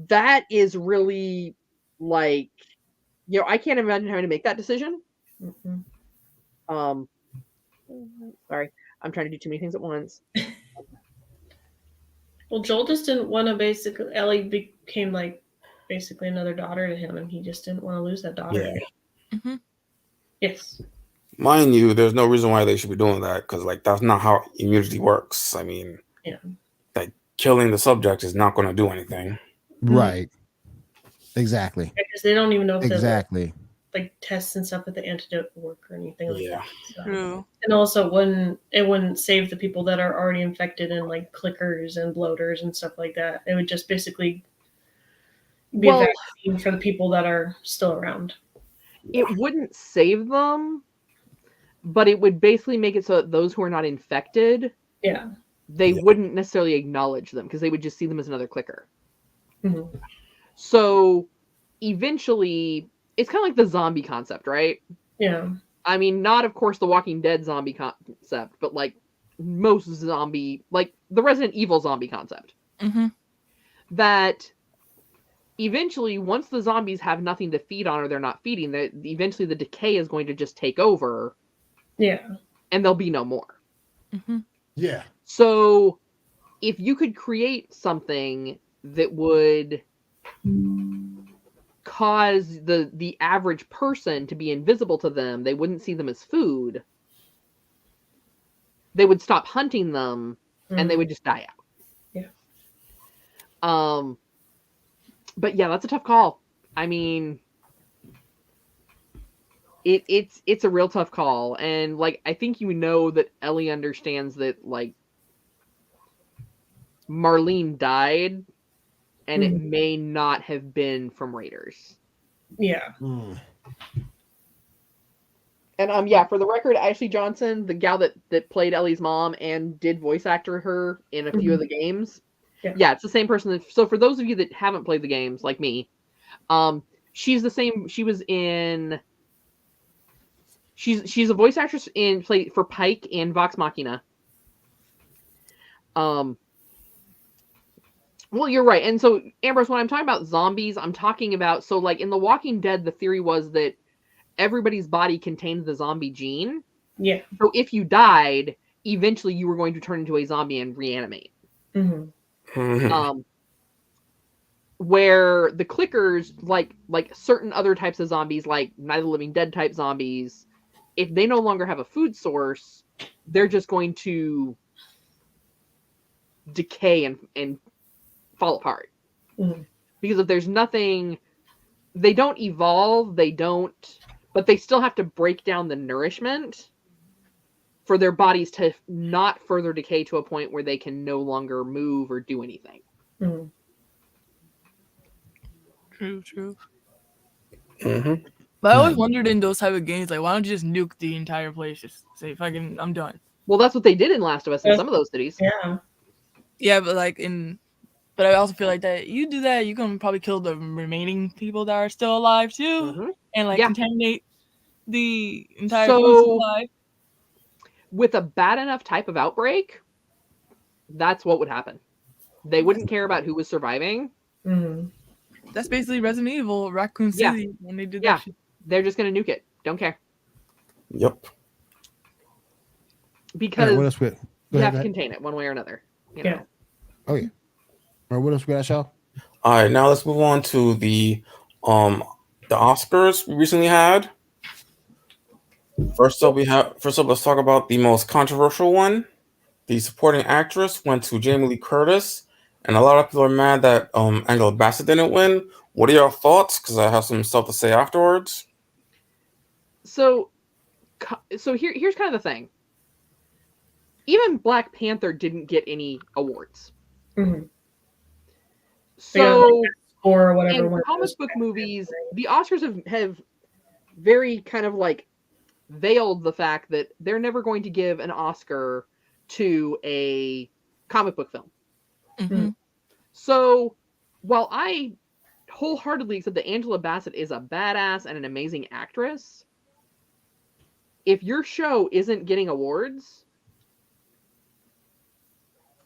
that is really like, I can't imagine having to make that decision. Mhm. Sorry, I'm trying to do too many things at once. Well, Joel just didn't want to Ellie became like basically another daughter to him, and he just didn't want to lose that daughter. Yeah. Mm-hmm. Yes. Mind you, there's no reason why they should be doing that because, like, that's not how immunity works. I mean, Yeah. like killing the subject is not going to do anything. Right. Exactly. Because they don't even know if Exactly. the like tests and stuff with the antidote work or anything like Yeah. that. So. True. And also, it wouldn't save the people that are already infected and like clickers and bloaters and stuff like that. It would just basically be a vaccine for the people that are still around. It wouldn't save them, but it would basically make it so that those who are not infected, Yeah. they wouldn't necessarily acknowledge them because they would just see them as another clicker. Mm-hmm. So eventually, it's kind of like the zombie concept, right? Yeah. I mean, not, of course, the Walking Dead zombie concept, but like most zombie, like the Resident Evil zombie concept. Mm-hmm. That eventually, once the zombies have nothing to feed on or they're not feeding, that eventually the decay is going to just take over. Yeah. And there'll be no more. Mm-hmm. Yeah. So if you could create something that would cause the average person to be invisible to them, they wouldn't see them as food, they would stop hunting them and they would just die out. Yeah. But yeah, that's a tough call. I mean, it's a real tough call. And like, I think that Ellie understands that like Marlene died and it may not have been from Raiders. Yeah. And yeah, for the record, Ashley Johnson, the gal that played Ellie's mom and did voice actor her in a few of the games. Yeah, it's the same person. So for those of you that haven't played the games, like me, she's the same. She was in. She's a voice actress for Pike in Vox Machina. Well, you're right. And so, Ambrose, when I'm talking about zombies, I'm talking about, so like in The Walking Dead, the theory was that everybody's body contained the zombie gene. Yeah. So if you died, eventually you were going to turn into a zombie and reanimate. Mm-hmm. Where the clickers, like certain other types of zombies, like Night of the Living Dead type zombies, if they no longer have a food source, they're just going to decay and fall apart. Mhm. Because if there's nothing, they don't evolve, but they still have to break down the nourishment for their bodies to not further decay to a point where they can no longer move or do anything. Mhm. True. Mm-hmm. But I always wondered in those type of games, like, why don't you just nuke the entire place? Just say, fucking, I'm done. Well, that's what they did in Last of Us in some of those cities. Yeah. Yeah, but but I also feel like that you do that, you can probably kill the remaining people that are still alive too, and like contaminate the entire food supply. With a bad enough type of outbreak, that's what would happen. They wouldn't care about who was surviving. Mm-hmm. That's basically Resident Evil, Raccoon City, when they did that shit. They're just going to nuke it. Don't care. Yep. Because what else you have to contain it one way or another. You know? Oh, yeah. All right, what else we got, y'all? All right, now let's move on to the Oscars we recently had. First up, let's talk about the most controversial one. The supporting actress went to Jamie Lee Curtis, and a lot of people are mad that Angela Bassett didn't win. What are your thoughts? Because I have some stuff to say afterwards. So here's kind of the thing. Even Black Panther didn't get any awards. Mm-hmm. So, or whatever. In comic book movies, the Oscars have very kind of like veiled the fact that they're never going to give an Oscar to a comic book film. Mm-hmm. So, while I wholeheartedly accept that Angela Bassett is a badass and an amazing actress, if your show isn't getting awards,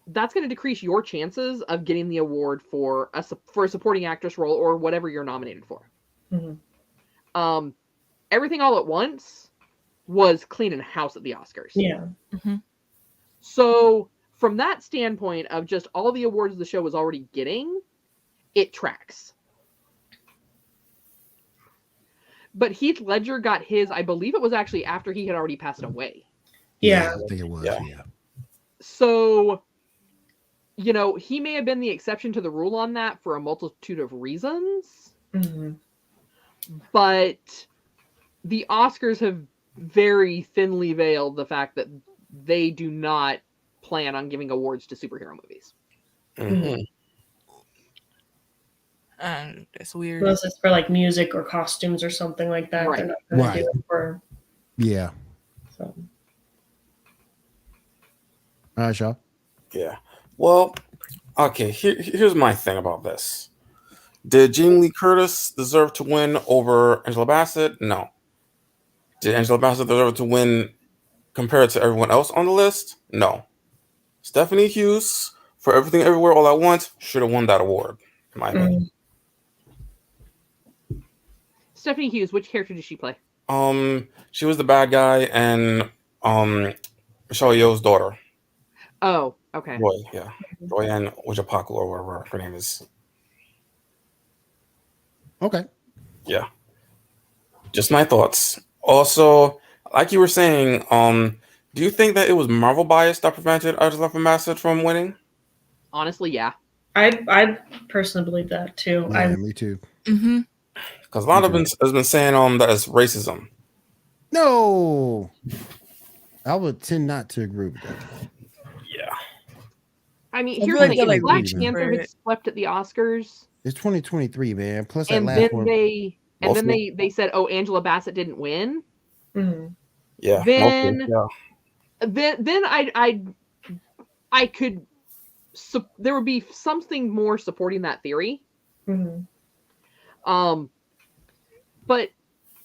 that's going to decrease your chances of getting the award for a supporting actress role or whatever you're nominated for. Mm-hmm. Everything All at Once was cleaning house at the Oscars. Yeah. Mm-hmm. So from that standpoint of just all the awards the show was already getting, it tracks. But Heath Ledger got his, I believe it was actually after he had already passed away. Yeah. I think it was, Yeah. So, you know, he may have been the exception to the rule on that for a multitude of reasons. Mm-hmm. But the Oscars have very thinly veiled the fact that they do not plan on giving awards to superhero movies. Mm-hmm. And it's weird. Unless it's for like music or costumes or something like that. Right. They're not going to do it for. Yeah. So. All right, y'all. Yeah. Well, okay. Here's my thing about this. Did Jamie Lee Curtis deserve to win over Angela Bassett? No. Did Angela Bassett deserve to win compared to everyone else on the list? No. Stephanie Hughes, for Everything Everywhere All at Once, should have won that award, in my opinion. Stephanie Hughes, which character did she play? She was the bad guy and Michelle Yeoh's daughter. Oh, okay. Roy, yeah. Roy and Wajapaku, or whatever her name is. Okay. Yeah. Just my thoughts. Also, like you were saying, do you think that it was Marvel bias that prevented Angela Bassett from winning? Honestly, yeah. I personally believe that too. Yeah, me too. Mm-hmm. Because a lot of has been saying that it's racism. No. I would tend not to agree with that. Yeah. I mean, I here's feel the like thing. they're, Black like, Panther had swept at the Oscars. It's 2023, man. Plus that And last then one. they said, oh, Angela Bassett didn't win. Mm-hmm. Yeah. Then mostly, then I could there would be something more supporting that theory. Mm-hmm. But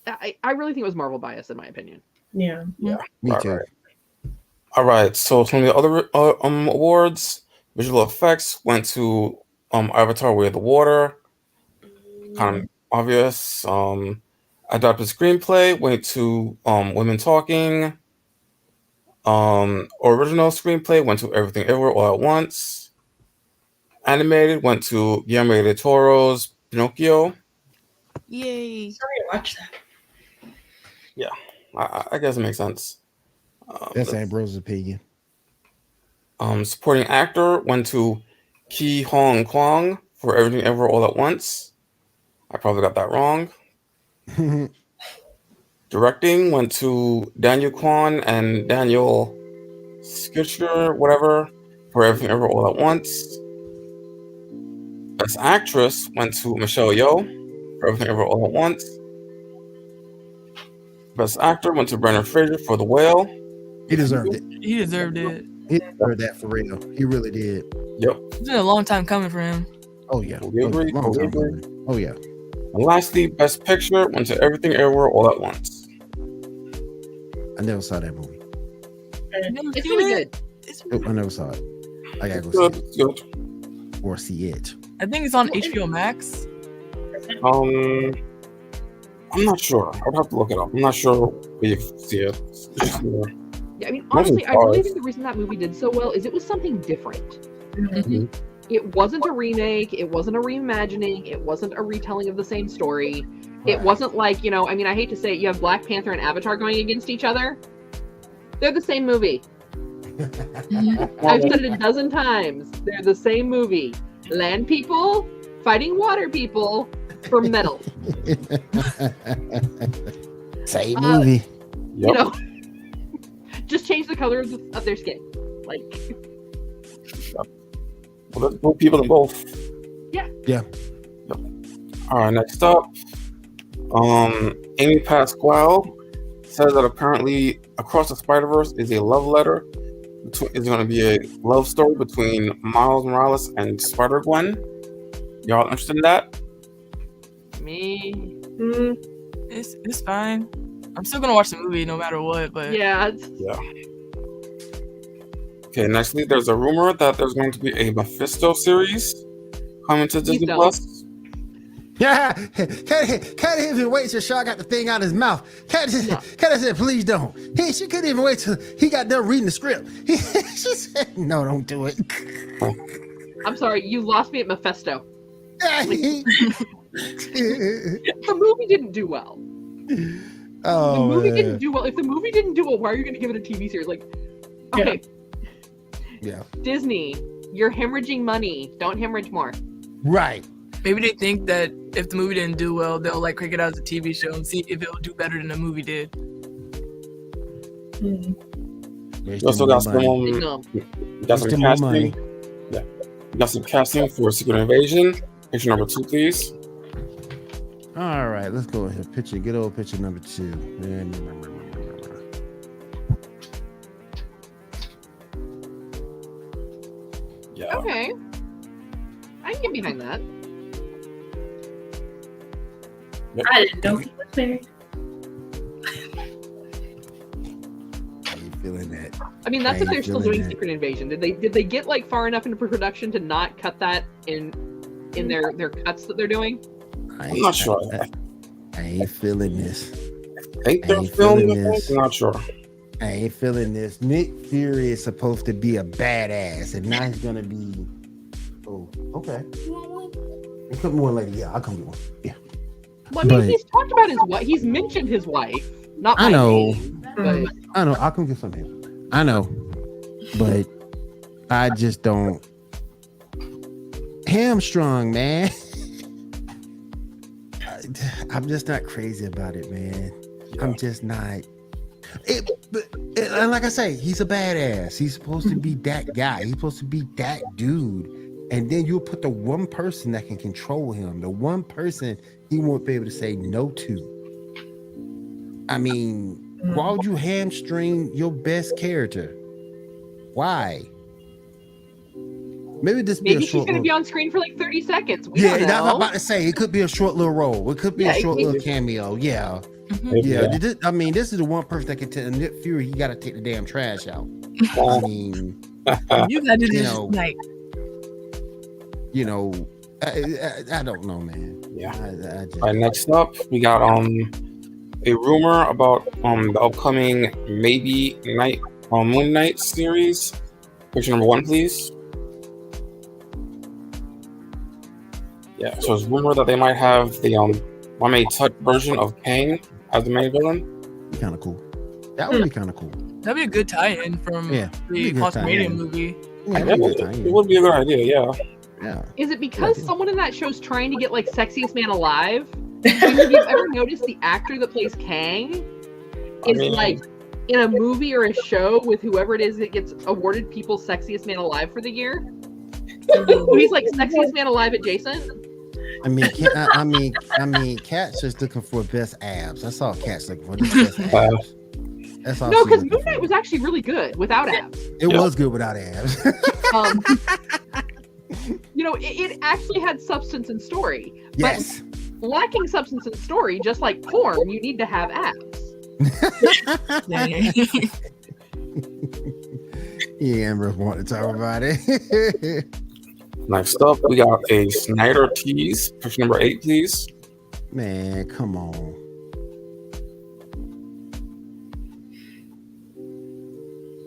I really think it was Marvel bias, in my opinion. Yeah. Yeah. Me too. All right. So some of the other awards, visual effects went to Avatar: Way of the Water. Kind of obvious. Adapted screenplay went to Women Talking. Original screenplay went to Everything Everywhere All at Once. Animated went to Guillermo del Toro's Pinocchio. Yay. Sorry to watch that. Yeah, I guess it makes sense. That's Ambrose's opinion. Supporting actor went to Ki Hong Kwang for Everything Ever All at Once. I probably got that wrong. Directing went to Daniel Kwan and Daniel Skitcher, whatever, for Everything Ever All at Once. Best actress went to Michelle Yeoh for Everything Ever All at Once. Best actor went to Brendan Fraser for The Whale. He deserved it. He deserved it. He deserved that for real. He really did. Yep. It's been a long time coming for him. Oh yeah. We agree. Long time coming. Oh yeah. And lastly, Best Picture went to Everything Everywhere All at Once. I never saw that movie. It's really good. I never saw it. I gotta go Good, see it good. or see it. I think it's on HBO Max. I'm not sure. I would have to look it up. I'm not sure where you see it. Yeah, I mean, honestly, I really think the reason that movie did so well is it was something different. Mhm. It wasn't a remake. It wasn't a reimagining. It wasn't a retelling of the same story. It wasn't like, I mean, I hate to say it, you have Black Panther and Avatar going against each other. They're the same movie. I've said it a dozen times. They're the same movie. Land people fighting water people for metal. Same movie. Yep. Just change the color of their skin. Like, Well, there's both people in both. Yeah. Yep. All right, next up. Amy Pasquale says that apparently Across the Spider-Verse is a love letter. It's going to be a love story between Miles Morales and Spider-Gwen. Y'all interested in that? me. It's fine. I'm still gonna watch the movie no matter what. But Yeah. Yeah. Okay, nextly, there's a rumor that there's going to be a Mephisto series coming to Disney don't. Plus. Yeah, can't even wait till Shaw got the thing out of his mouth. Cat said, "Please don't." She couldn't even wait till he got done reading the script. She said, "No, don't do it." I'm sorry, you lost me at Mephisto. Oh, The movie didn't do well. The movie didn't do well. If the movie didn't do well, why are you going to give it a TV series? Like, okay, yeah, Disney, you're hemorrhaging money. Don't hemorrhage more. right. maybe they think that if the movie didn't do well, they'll like crank it out as a TV show and see if it'll do better than the movie did. You also got some, No. got some casting. Yeah, you got some casting for Secret Invasion. Picture number 2, please. All right, let's go ahead. Good old picture number 2. Yeah. Okay. I can get behind that. I didn't know he was there. How you feeling that? I mean, that's I if they're ain't still feeling doing that. Secret Invasion. Did they get like far enough into production to not cut that in their cuts that they're doing? I'm not sure. I ain't feeling this. I think they're ain't filming feeling it. this. I'm not sure. I ain't feeling this. Nick Fury is supposed to be a badass, and now he's gonna be. Oh, okay. Come one later. Yeah, I'll come get one. Yeah. Well, I mean, But- he's talked about his wife. He's mentioned his wife. Not I by know. name, but I know. I'll come get some here. I know, but I just don't. Hamstrung, man. I'm just not crazy about it, man. I'm just not. And like I say, he's a badass. He's supposed to be that guy. He's supposed to be that dude. And then you'll put the one person that can control him, the one person he won't be able to say no to. I mean, why would you hamstring your best character? Why? Maybe this be a maybe she's short. going to Little... be on screen for like 30 seconds. We Yeah, don't that's what I'm know. about to say. It could be a short little role. It could be a short little cameo. Yeah. Yeah. I mean, this is the one person that can tell Nick Fury he got to take the damn trash out. I mean, You gotta do You this know, tonight. I don't know, man. Yeah. I just, All right, next up, we got a rumor about the upcoming maybe Moon Knight series. Picture number 1, please. Yeah, so it's rumored that they might have the Mame Tut version of Kang as the main villain. be kind of cool. That would be kind of cool. That'd be a good tie-in from Yeah, be a the good Quantum tie-in. movie. Yeah, It that'd be a good tie-in. would be a good idea, yeah. Yeah. Is it because someone in that show's trying to get like sexiest man alive? Have you ever noticed the actor that plays Kang is like in a movie or a show with whoever it is that gets awarded People's Sexiest Man Alive for the year? So he's like sexiest man alive adjacent. I mean, Cat's just looking for best abs. That's all Cat's looking for. Just best abs. That's all. No, she's because looking Moon Knight for. was actually really good without abs. It was good without abs. You know, it actually had substance and story. Yes. But lacking substance and story, just like porn, you need to have abs. Yeah, Amber want to talk about it. Next up, we got a Snyder tease. Picture number 8, please. Man, come on.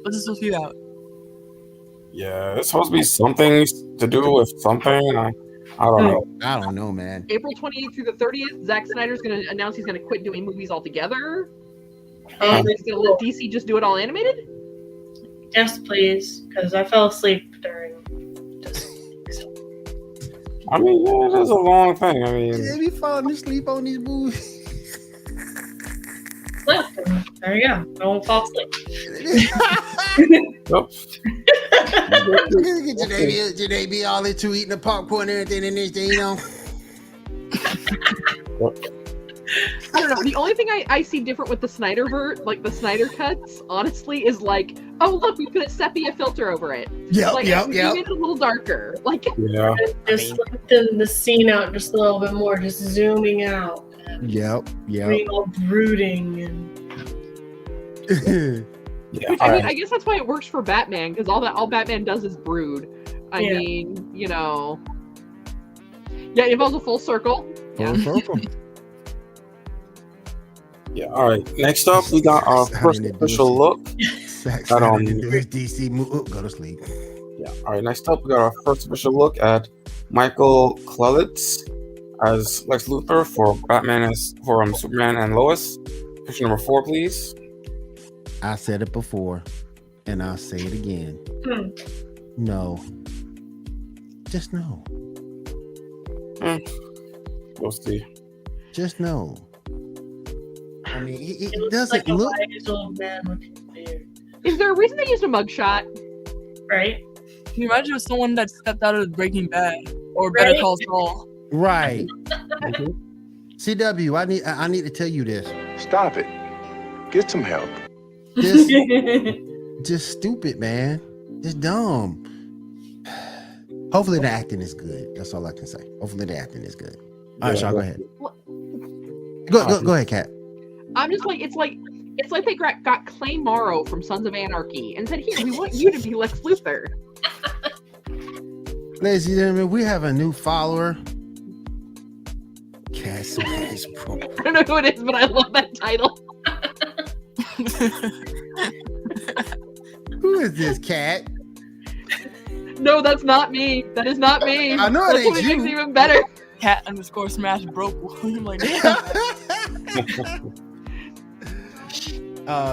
What's this supposed to be about? Yeah, it's supposed to be something to do with something. I don't know. I don't know, man. April 28th through the 30th, Zack Snyder's going to announce he's going to quit doing movies altogether. And he's going to let DC just do it all animated? Yes, please, because I fell asleep during this. I mean, yeah, it is a long thing. I mean, They be falling asleep on these movies. Well, there you go. I won't fall asleep. nope. Janae all into eating the popcorn and everything and this thing, you know. I don't know. The only thing I see different with the Snyderverse, like the Snyder cuts, honestly, is like, oh, look, we put a sepia filter over it. Yep, Like, yep, we yep. made it a little darker. Like, Yeah. Just lifting the scene out just a little bit more, just zooming out. And Yep, yep. being all brooding and Yeah. which, I mean, I guess that's why it works for Batman, because all Batman does is brood. I Yeah. mean, you know. Yeah, it involves a full circle. Full circle. Yeah. All right. Next up, we got our first official look. Sex At, DC movie. Go to sleep. Yeah. All right. Next up, we got our first official look at Michael Klutz as Lex Luthor for Superman and Lois. Picture number 4, please. I said it before, and I'll say it again. No. Just no. We'll see. Just no. I mean, it it looks doesn't like a look. wise old man with his beard. Is there a reason they used a mugshot? Right? Can you imagine if someone that stepped out of Breaking Bad or Better Right? Call Saul? Right. CW, I need to tell you this. Stop it. Get some help. This just stupid, man. Just dumb. Hopefully the acting is good. That's all I can say. Hopefully the acting is good. All right, Yeah. Sean, go ahead. Go ahead, Kat. I'm just like, it's like they got Clay Morrow from Sons of Anarchy and said, here, we want you to be Lex Luthor. Ladies and gentlemen, we have a new follower. Kat Smash, bro. I don't know who it is, but I love that title. Who is this Cat? No, that's not me. That is not me. I know it That's ain't what you. makes it even better. Cat_smash broke. I'm like, damn.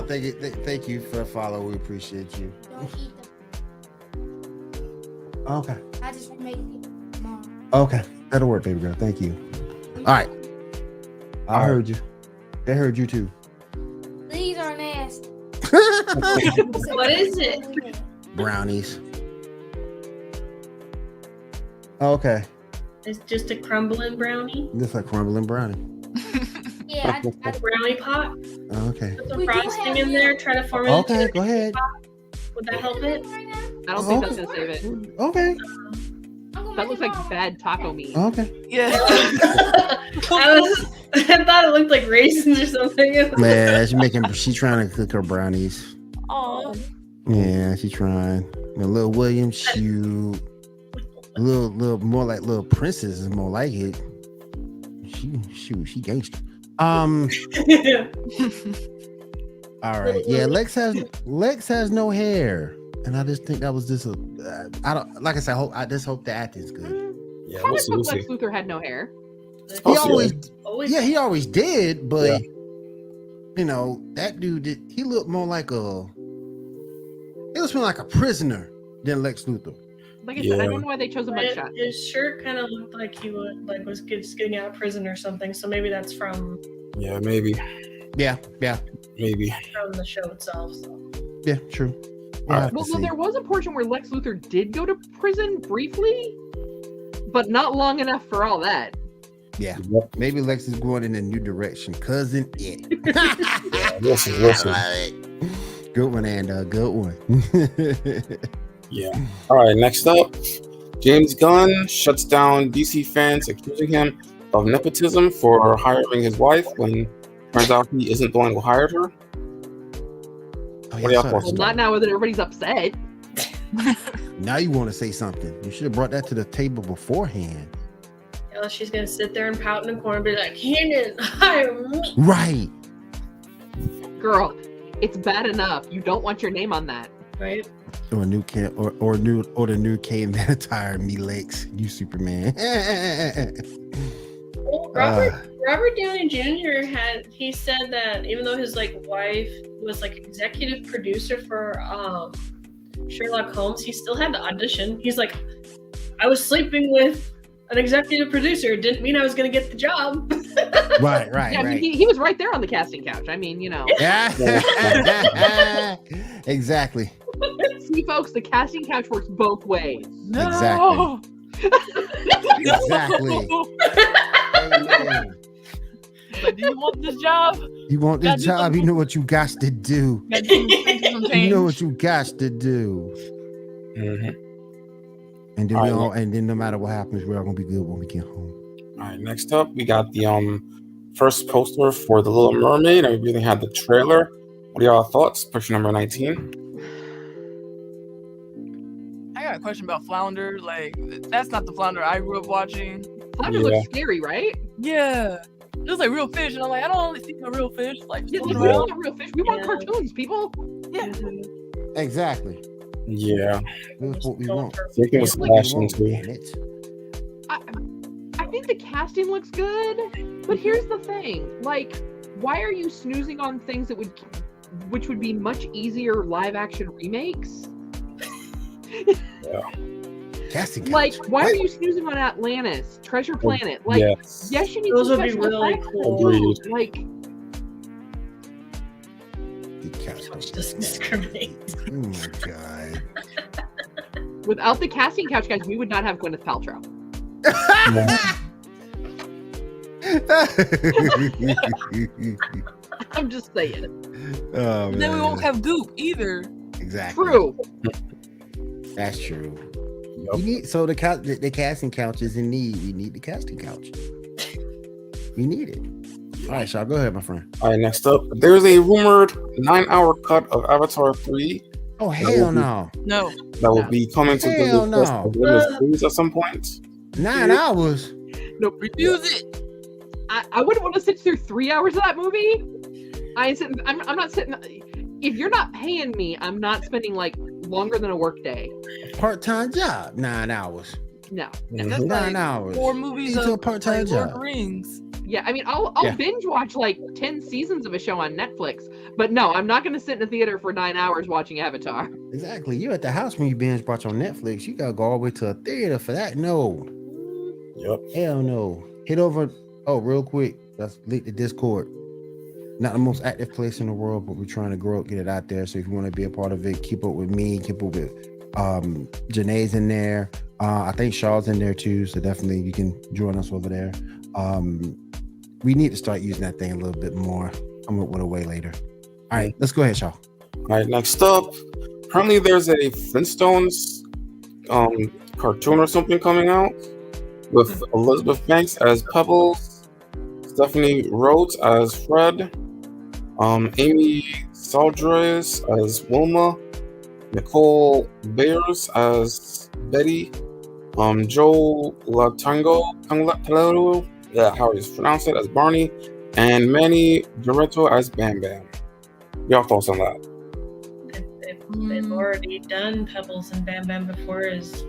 Thank you for the follow. We appreciate you. Don't eat them. Okay. I just made it, Mom. Okay. That'll work, baby girl. Thank you. All right. I heard you. They heard you too. These are nasty. What is it? Brownies. Okay. It's just a crumbling brownie. Just like crumbling brownie. Yeah, I Brownie pot. Okay. Put some We do frosting have in there. Try to form it into Okay, a go ahead. Would that help it? right now. I don't think that's gonna save it. Okay. I'm gonna That make looks it like mom. bad taco meat. Okay. Yeah. I thought it looked like raisins or something. Man, she's trying to cook her brownies. Aw. Yeah, she's trying. And Lil William, shoot. A little more like Little Princess is more like it. She gangster. All right. Yeah, Lex has no hair. And I just think that was just I don't like I said, I just hope the acting's good. Yeah, How we'll did see. We'll Lex see. Luthor had no hair? He always did, but you know, that dude he looked more like a It looks more like a prisoner than Lex Luthor. Like I said, I don't know why they chose a mugshot. His shirt kind of looked like he was just getting out of prison or something. So maybe that's from. Yeah, maybe. Yeah. Maybe. From the show itself. So. Yeah, true. Well, there was a portion where Lex Luthor did go to prison briefly, but not long enough for all that. Yeah. Maybe Lex is going in a new direction. Cousin It. Listen. Good one, and good one. Yeah. All right, next up, James Gunn shuts down DC fans accusing him of nepotism for hiring his wife when turns out he isn't the one who hired her. What are y'all thoughts? Well, not now that everybody's upset. Now you want to say something. You should have brought that to the table beforehand. Yeah, she's going to sit there and pout in the corner and be like, he didn't hire me. Right. Girl, it's bad enough. You don't want your name on that. Right? Or a new camp, or the new caveman attire, me Lex, you Superman. Well, Robert Downey Jr. he said that even though his wife was executive producer for Sherlock Holmes, he still had to audition. He's like, I was sleeping with an executive producer. It didn't mean I was going to get the job. Right. Yeah, I mean, he was right there on the casting couch. I mean, Yeah. Exactly. See, folks, the casting couch works both ways. No. Exactly. But do you want this job? You want this job? You know what you got to do. You know what you got to do. Mm-hmm. And then and then no matter what happens, we're all gonna be good when we get home. All right, next up, we got the first poster for The Little Mermaid, and we really had the trailer. What are y'all thoughts? Picture number 19. I got a question about Flounder. That's not the Flounder I grew up watching. Flounder looks scary, right? Yeah. It was real fish, and I'm like, I don't really see a real fish. We want real fish. We want cartoons, people. Yeah. Exactly. Yeah. That's what we want. I think it was flashing too. I think the casting looks good, but here's the thing: why are you snoozing on things which would be much easier live action remakes? Yeah. Casting. Why are you snoozing on Atlantis, Treasure Planet? Yes, you need those some would be special really effects, cool. Just discriminate. Oh my god. Without the casting couch, guys, we would not have Gwyneth Paltrow. I'm just saying. Oh, then we won't have Goop either. Exactly. True. That's true. Yep. The casting couch is in need. We need the casting couch. We need it. All right, Shaw, go ahead, my friend. All right, next up, there's a rumored 9-hour cut of Avatar 3. Oh, hell no. No. That will be coming to Disney Plus at some point. 9 hours? Nope. Refuse it. I wouldn't want to sit through 3 hours of that movie. I'm not sitting. If you're not paying me, I'm not spending longer than a work day. Part-time job, 9 hours. No. That's 9 hours. 4 movies of a part-time Lord of job. the Rings. Yeah, I mean, I'll binge watch 10 seasons of a show on Netflix, but no, I'm not going to sit in a theater for 9 hours watching Avatar. Exactly. You're at the house when you binge watch on Netflix. You got to go all the way to a theater for that. No. Yep. Hell no. Hit over. Oh, real quick. Let's link the Discord. Not the most active place in the world, but we're trying to grow it, get it out there. So if you want to be a part of it, keep up with me, keep up with Janae's in there. I think Shaw's in there too. So definitely you can join us over there. We need to start using that thing a little bit more. I'm gonna put it away later. All right, let's go ahead, Shaw. All right, next up, apparently there's a Flintstones cartoon or something coming out with Elizabeth Banks as Pebbles, Stephanie Rhodes as Fred, Amy Saldres as Wilma, Nicole Bayers as Betty, Joe Latango, how you pronounce it, as Barney, and Manny Dorito as Bam Bam. Y'all thoughts on that? They've already done Pebbles and Bam Bam before as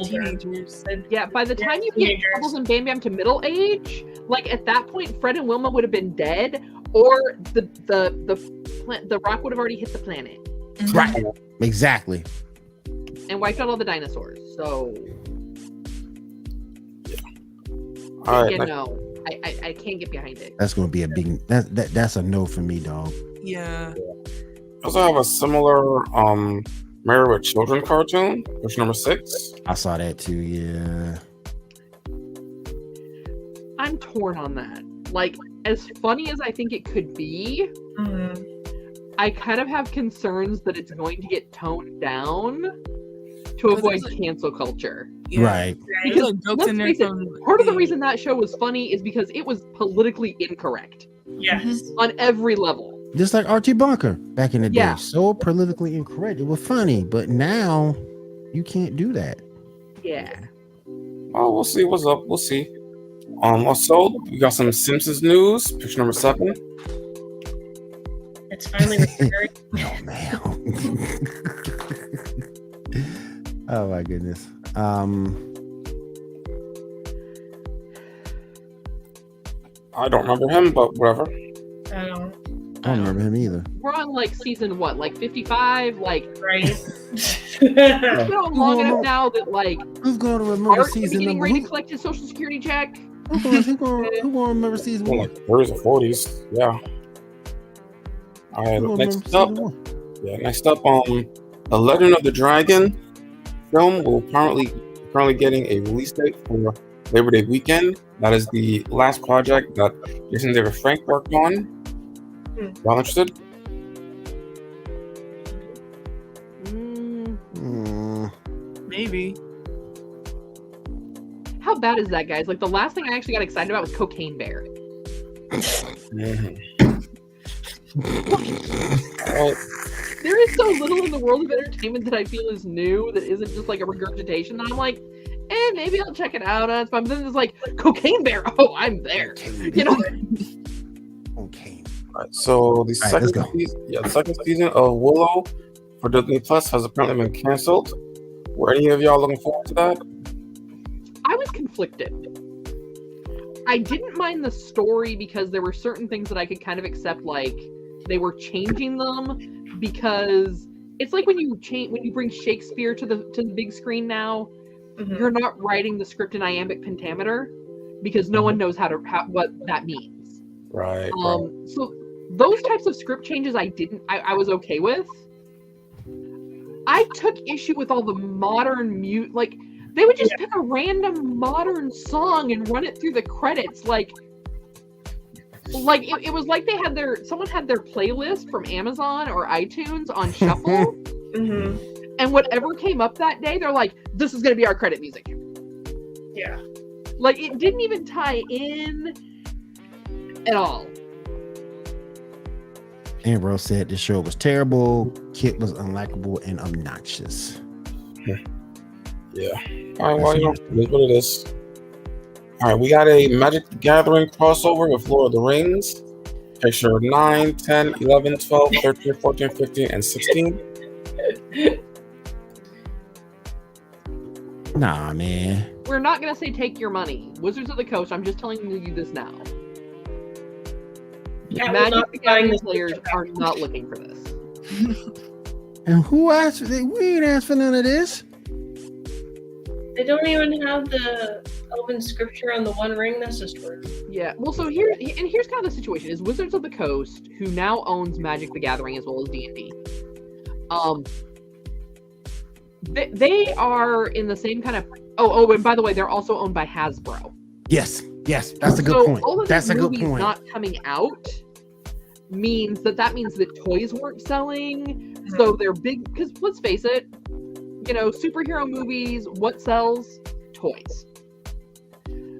teenagers. Yeah, by the time you get Pebbles and Bam Bam to middle age, at that point, Fred and Wilma would have been dead, or the rock would have already hit the planet. Right. Exactly. And wiped out all the dinosaurs. So, All right, you next- know, I can't get behind it. That's gonna be a big. That's a no for me, dog. Yeah. I also have a similar Married with Children cartoon, which number 6. I saw that too. Yeah. I'm torn on that. Like, as funny as I think it could be, I kind of have concerns that it's going to get toned down to avoid cancel culture. Yeah. Right. There's like jokes Let's in there face it, from part of the reason that show was funny is because it was politically incorrect Yes. on every level. Just like Archie Bunker back in the day. Yeah. So politically incorrect. It was funny, but now you can't do that. Yeah. Oh, we'll see what's up. We'll see. Also, we got some Simpsons news. Picture number 7. It's finally returned. Oh man. Oh my goodness. I don't remember him, but whatever. I don't. I don't remember him either. We're on like season what, like 55? Like, Right. it's been on long enough now that like Who's going to remember Art season getting number? ready to collect his social security check. Who going to remember season Well, one? like 30s or 40s. Yeah. All right. Who gonna Next remember up. season one? Yeah. Next up. The Legend of the Dragon film will currently getting a release date for Labor Day weekend. That is the last project that Jason David Frank worked on. Y'all interested? maybe. How bad is that, guys? Like, the last thing I actually got excited about was Cocaine Bear. There is so little in the world of entertainment that I feel is new that isn't just like a regurgitation that I'm like, maybe I'll check it out. It's fun. But then it's like, Cocaine Bear. Oh, I'm there. You know? Okay. All right, so the All right, let's go. second season of Willow for Disney Plus has apparently been canceled. Were any of y'all looking forward to that? I was conflicted. I didn't mind the story because there were certain things that I could kind of accept, like they were changing them, because it's like when you bring Shakespeare to the big screen now, you're not writing the script in iambic pentameter because no one knows what that means. Right. So those types of script changes I was okay with. I took issue with all the modern like they would just pick a random modern song and run it through the credits like it was like someone had their playlist from Amazon or iTunes on shuffle. And whatever came up that day, they're like, this is gonna be our credit music. Yeah. Like, it didn't even tie in at all. Ambrose said the show was terrible. Kit was unlikable and obnoxious. Yeah. All right, well, it is what it is. All right, we got a Magic the Gathering crossover with Lord of the Rings. Picture 9, 10, 11, 12, 13, 14, 15, and 16. Nah, man. We're not gonna say take your money. Wizards of the Coast, I'm just telling you this now. Magic the Gathering players are not looking for this. And who asked? We ain't asked for none of this. They don't even have the Elven scripture on the One Ring. That's just weird. Yeah. Well, so here's kind of the situation: is Wizards of the Coast, who now owns Magic the Gathering as well as D&D. They are in the same kind of. Oh, and by the way, they're also owned by Hasbro. Yes, that's a good point. All of That's a good movies point. Not coming out means that means that toys weren't selling, so they're big. Because let's face it, superhero movies, what sells? Toys.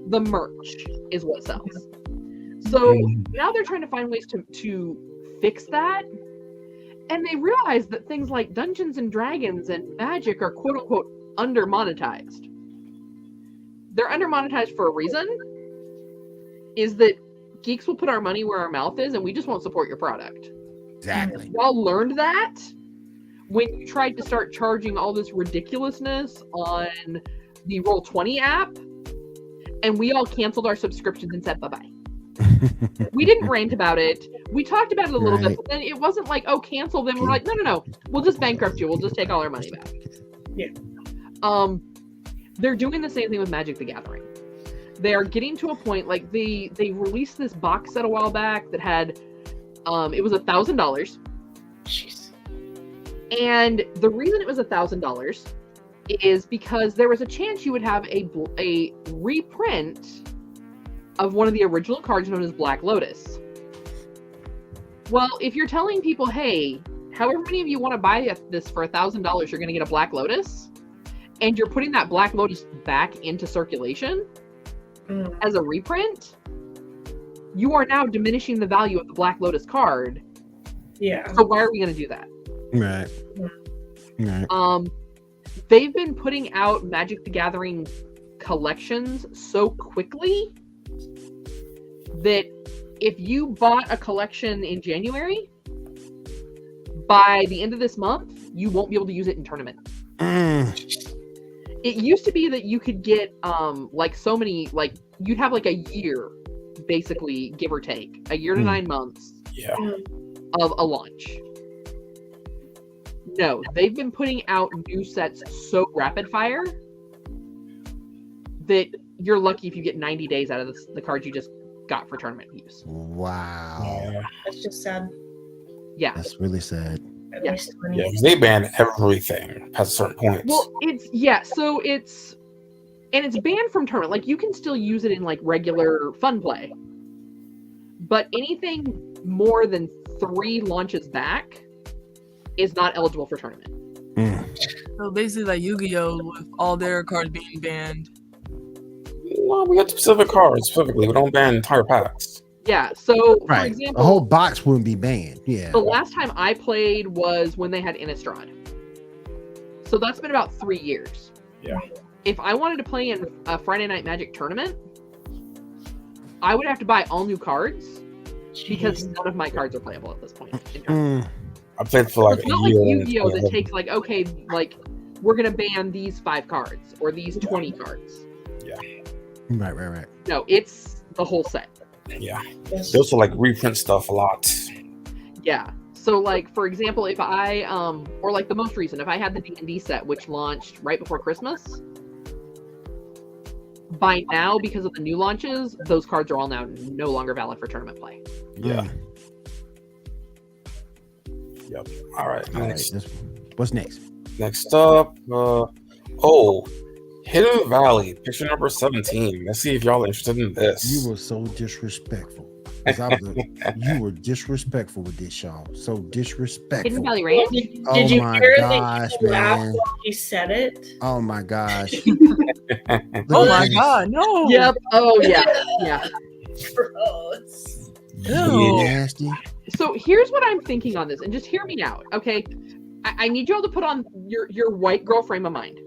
The merch is what sells. So now they're trying to find ways to fix that, and they realize that things like Dungeons and Dragons and Magic are quote unquote under monetized. They're under monetized for a reason. Is that geeks will put our money where our mouth is, and we just won't support your product. Exactly. Y'all learned that when you tried to start charging all this ridiculousness on the Roll20 app, and we all canceled our subscriptions and said bye-bye. We didn't rant about it. We talked about it a little Right. bit, but then it wasn't like, oh, cancel them. We're like, no. We'll just bankrupt you. We'll just take all our money back. Yeah. They're doing the same thing with Magic the Gathering. They are getting to a point, like they released this box set a while back that had, it was $1,000. Jeez. And the reason it was $1,000 is because there was a chance you would have a reprint of one of the original cards known as Black Lotus. Well, if you're telling people, hey, however many of you want to buy this for $1,000, you're going to get a Black Lotus, and you're putting that Black Lotus back into circulation as a reprint, you are now diminishing the value of the Black Lotus card. Yeah. So why are we going to do that? Right. Right. They've been putting out Magic the Gathering collections so quickly that if you bought a collection in January, by the end of this month, you won't be able to use it in tournament. It used to be that you could get like so many, like you'd have like a year, basically, give or take, a year to 9 months of a launch. No, they've been putting out new sets so rapid fire that you're lucky if you get 90 days out of the cards you just got for tournament use. Wow. That's just sad. Yeah. That's really sad. At Yeah. least 20. Yeah, because they ban everything past a certain point. Well, it's banned from tournament. Like you can still use it in like regular fun play, but anything more than 3 launches back is not eligible for tournament. So basically, like Yu-Gi-Oh, with all their cards being banned. Well, we got specific cards specifically. We don't ban entire packs. Yeah. So, for Right. example, The whole box wouldn't be banned. Yeah. the last time I played was when they had Innistrad. So that's been about 3 years. Yeah. If I wanted to play in a Friday Night Magic tournament, I would have to buy all new cards because none of my cards are playable at this point. in tournament. I played for So like it's a not like year. Yu-Gi-Oh that takes like, okay, like we're gonna ban these 5 cards or these 20 cards. Right. No, it's the whole set. Yeah. They also like reprint stuff a lot. Yeah. So like for example, if I or like the most recent, if I had the D&D set which launched right before Christmas, by now because of the new launches, those cards are all now no longer valid for tournament play. Yeah. Yep. All right. All right. Next. What's next? Next up, Hidden Valley, picture number 17. Let's see if y'all are interested in this. You were so disrespectful. 'Cause you were disrespectful with this, y'all. So disrespectful. Hidden Valley Ranch? Did you my hear gosh, that he laughed man. while he said it? Oh my gosh. Oh my god, no. Yep. Oh yeah. Yeah. Gross. Ew. Nasty. So here's what I'm thinking on this, and just hear me out, okay? I need you all to put on your white girl frame of mind.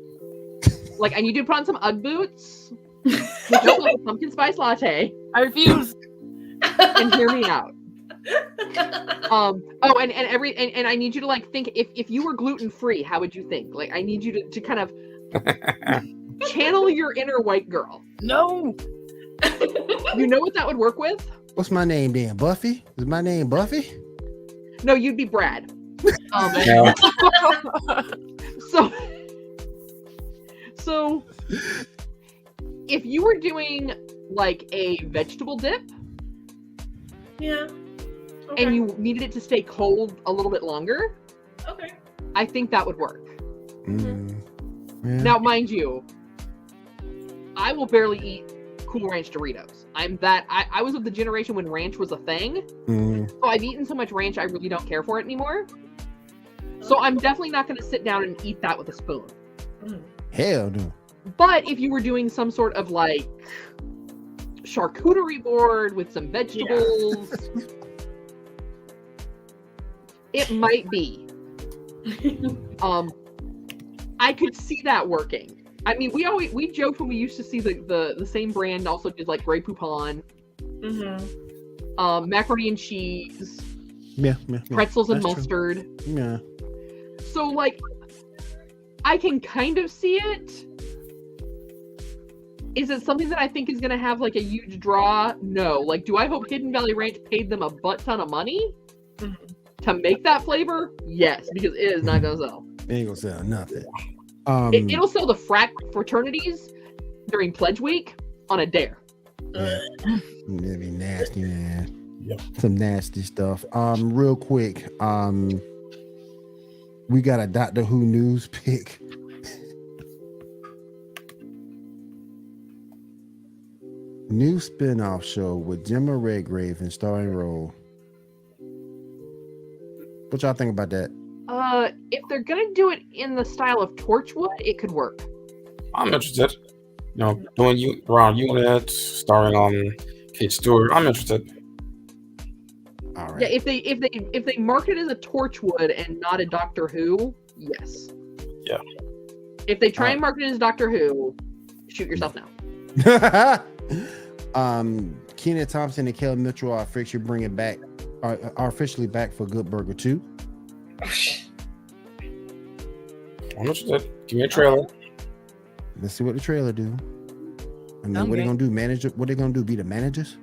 Like, I need you to put on some Ugg boots, make yourself a pumpkin spice latte, I refuse. and hear me out. And I need you to like think if you were gluten free, how would you think? Like, I need you to kind of channel your inner white girl. No. You know what that would work with? What's my name then? Buffy? Is my name Buffy? No, you'd be Brad. Yeah. So if you were doing like a vegetable dip Yeah. Okay. and you needed it to stay cold a little bit longer, Okay. I think that would work. Yeah. Now, mind you, I will barely eat Cool Ranch Doritos. I was of the generation when ranch was a thing. So I've eaten so much ranch, I really don't care for it anymore. So I'm definitely not going to sit down and eat that with a spoon. Hell no. But if you were doing some sort of like charcuterie board with some vegetables, it might be. I could see that working. I mean, we joked when we used to see the same brand also did like Grey Poupon, macaroni and cheese, Yeah. pretzels and That's true. mustard. Yeah. So like, I can kind of see it. Is it something that I think is going to have like a huge draw? No. Like, do I hope Hidden Valley Ranch paid them a butt ton of money to make that flavor? Yes, because it is not going to sell. It ain't gonna sell nothing. It'll sell the fraternities during Pledge Week on a dare. That'd be nasty, man. Yep. Some nasty stuff. Real quick, we got a Doctor Who news pick. New spin-off show with Gemma Redgrave in starring role. What y'all think about that? If they're gonna do it in the style of Torchwood, it could work. I'm interested. You know, doing around Unit, starring Kate Stewart. I'm interested. All right. Yeah, if they market it as a Torchwood and not a Doctor Who, yes. Yeah. If they try and market it as Doctor Who, shoot yourself now. Kenan Thompson and Kelly Mitchell are officially back for Good Burger 2. I'm interested. Give me a trailer. Let's see what the trailer do. And then what they gonna do? What they gonna do? Be the managers?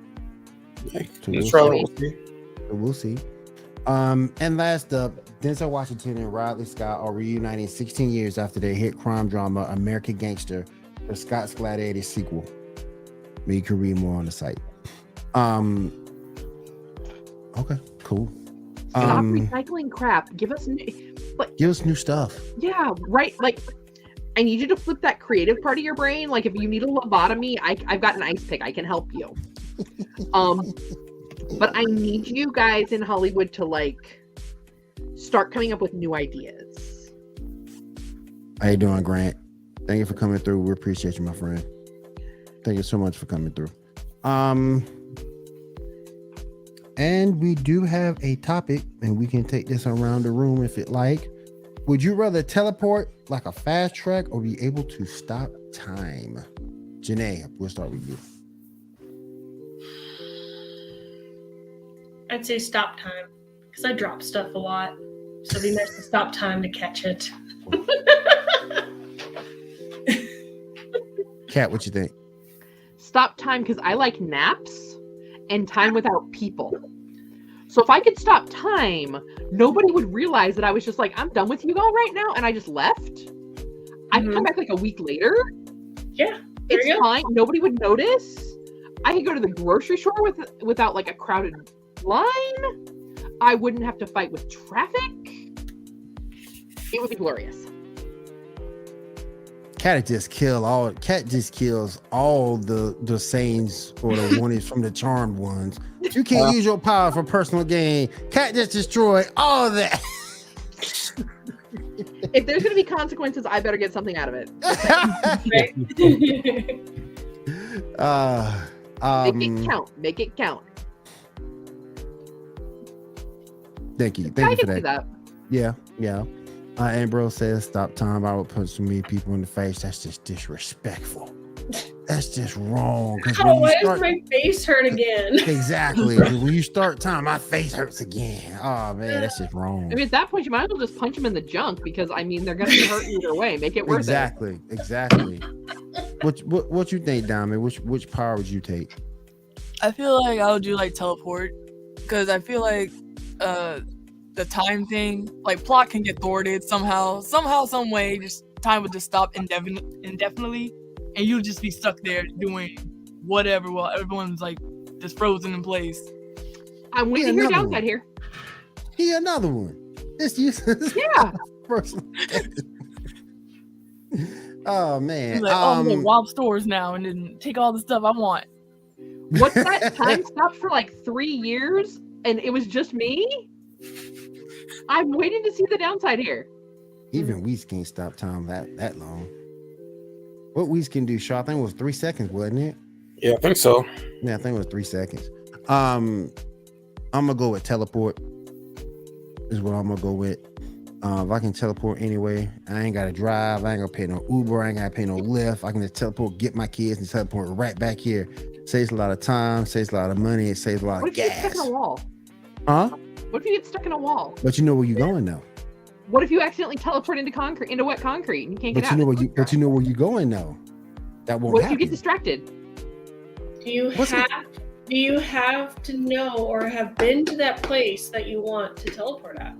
Yeah, So we'll see. And last up, Denzel Washington and Riley Scott are reuniting 16 years after their hit crime drama American Gangster for Scott's Gladiator sequel. You can read more on the site. Okay, cool. Stop recycling crap. Give us new stuff. Yeah, right. Like, I need you to flip that creative part of your brain. Like, if you need a lobotomy, I've got an ice pick. I can help you. But I need you guys in Hollywood to like start coming up with new ideas. How you doing, Grant? Thank you for coming through. We appreciate you, my friend. Thank you so much for coming through. And we do have a topic, and we can take this around the room if it like. Would you rather teleport like a fast track or be able to stop time? Janae, we'll start with you. I'd say stop time because I drop stuff a lot. So it'd be nice to stop time to catch it. Kat, what you think? Stop time because I like naps and time without people. So if I could stop time, nobody would realize that I was just like, I'm done with you all right now, and I just left. I'd come back like a week later. Yeah, it's fine. Nobody would notice. I could go to the grocery store without like a crowded line. I wouldn't have to fight with traffic. It would be glorious. Cat just kills all the sayings or the ones from the charmed ones. You can't use your power for personal gain. Cat just destroyed all that. If there's gonna be consequences, I better get something out of it. Make it count. Make it count. Thank you. Thank you for that. Yeah. Ambrose says, stop time. I would punch so many people in the face. That's just disrespectful. That's just wrong. Why does my face hurt again? Exactly. When you start time, my face hurts again. Oh, man, that's just wrong. I mean, at that point, you might as well just punch them in the junk because, I mean, they're going to be hurt either way. Make it worth it. Exactly. What you think, Diamond? Which power would you take? I feel like I would do like teleport because I feel like the time thing, like plot can get thwarted somehow, some way. Just time would just stop indefinitely, and you'll just be stuck there doing whatever while everyone's like just frozen in place. I'm waiting to hear downside here. Here another one. It's useless. Yeah. Oh man. Like, I'm gonna rob stores now and then take all the stuff I want. What's that? Time stopped for like 3 years, and it was just me. I'm waiting to see the downside here. Even Weez can't stop time that long. What Weez can do, Shaw, I think it was 3 seconds, wasn't it? Yeah, I think so. Yeah, I think it was 3 seconds. I'm gonna go with teleport. Is what I'm gonna go with. If I can teleport anyway, I ain't gotta drive. I ain't gonna pay no Uber. I ain't gotta pay no Lyft. I can just teleport, get my kids, and teleport right back here. Saves a lot of time. Saves a lot of money. It saves a lot of gas. What if you get stuck in a wall? Huh? What if you get stuck in a wall? But you know where you're going now. What if you accidentally teleport into wet concrete and you can't get out? But you know where you're going now. That won't What if happen. you get distracted? Do you have to know or have been to that place that you want to teleport at?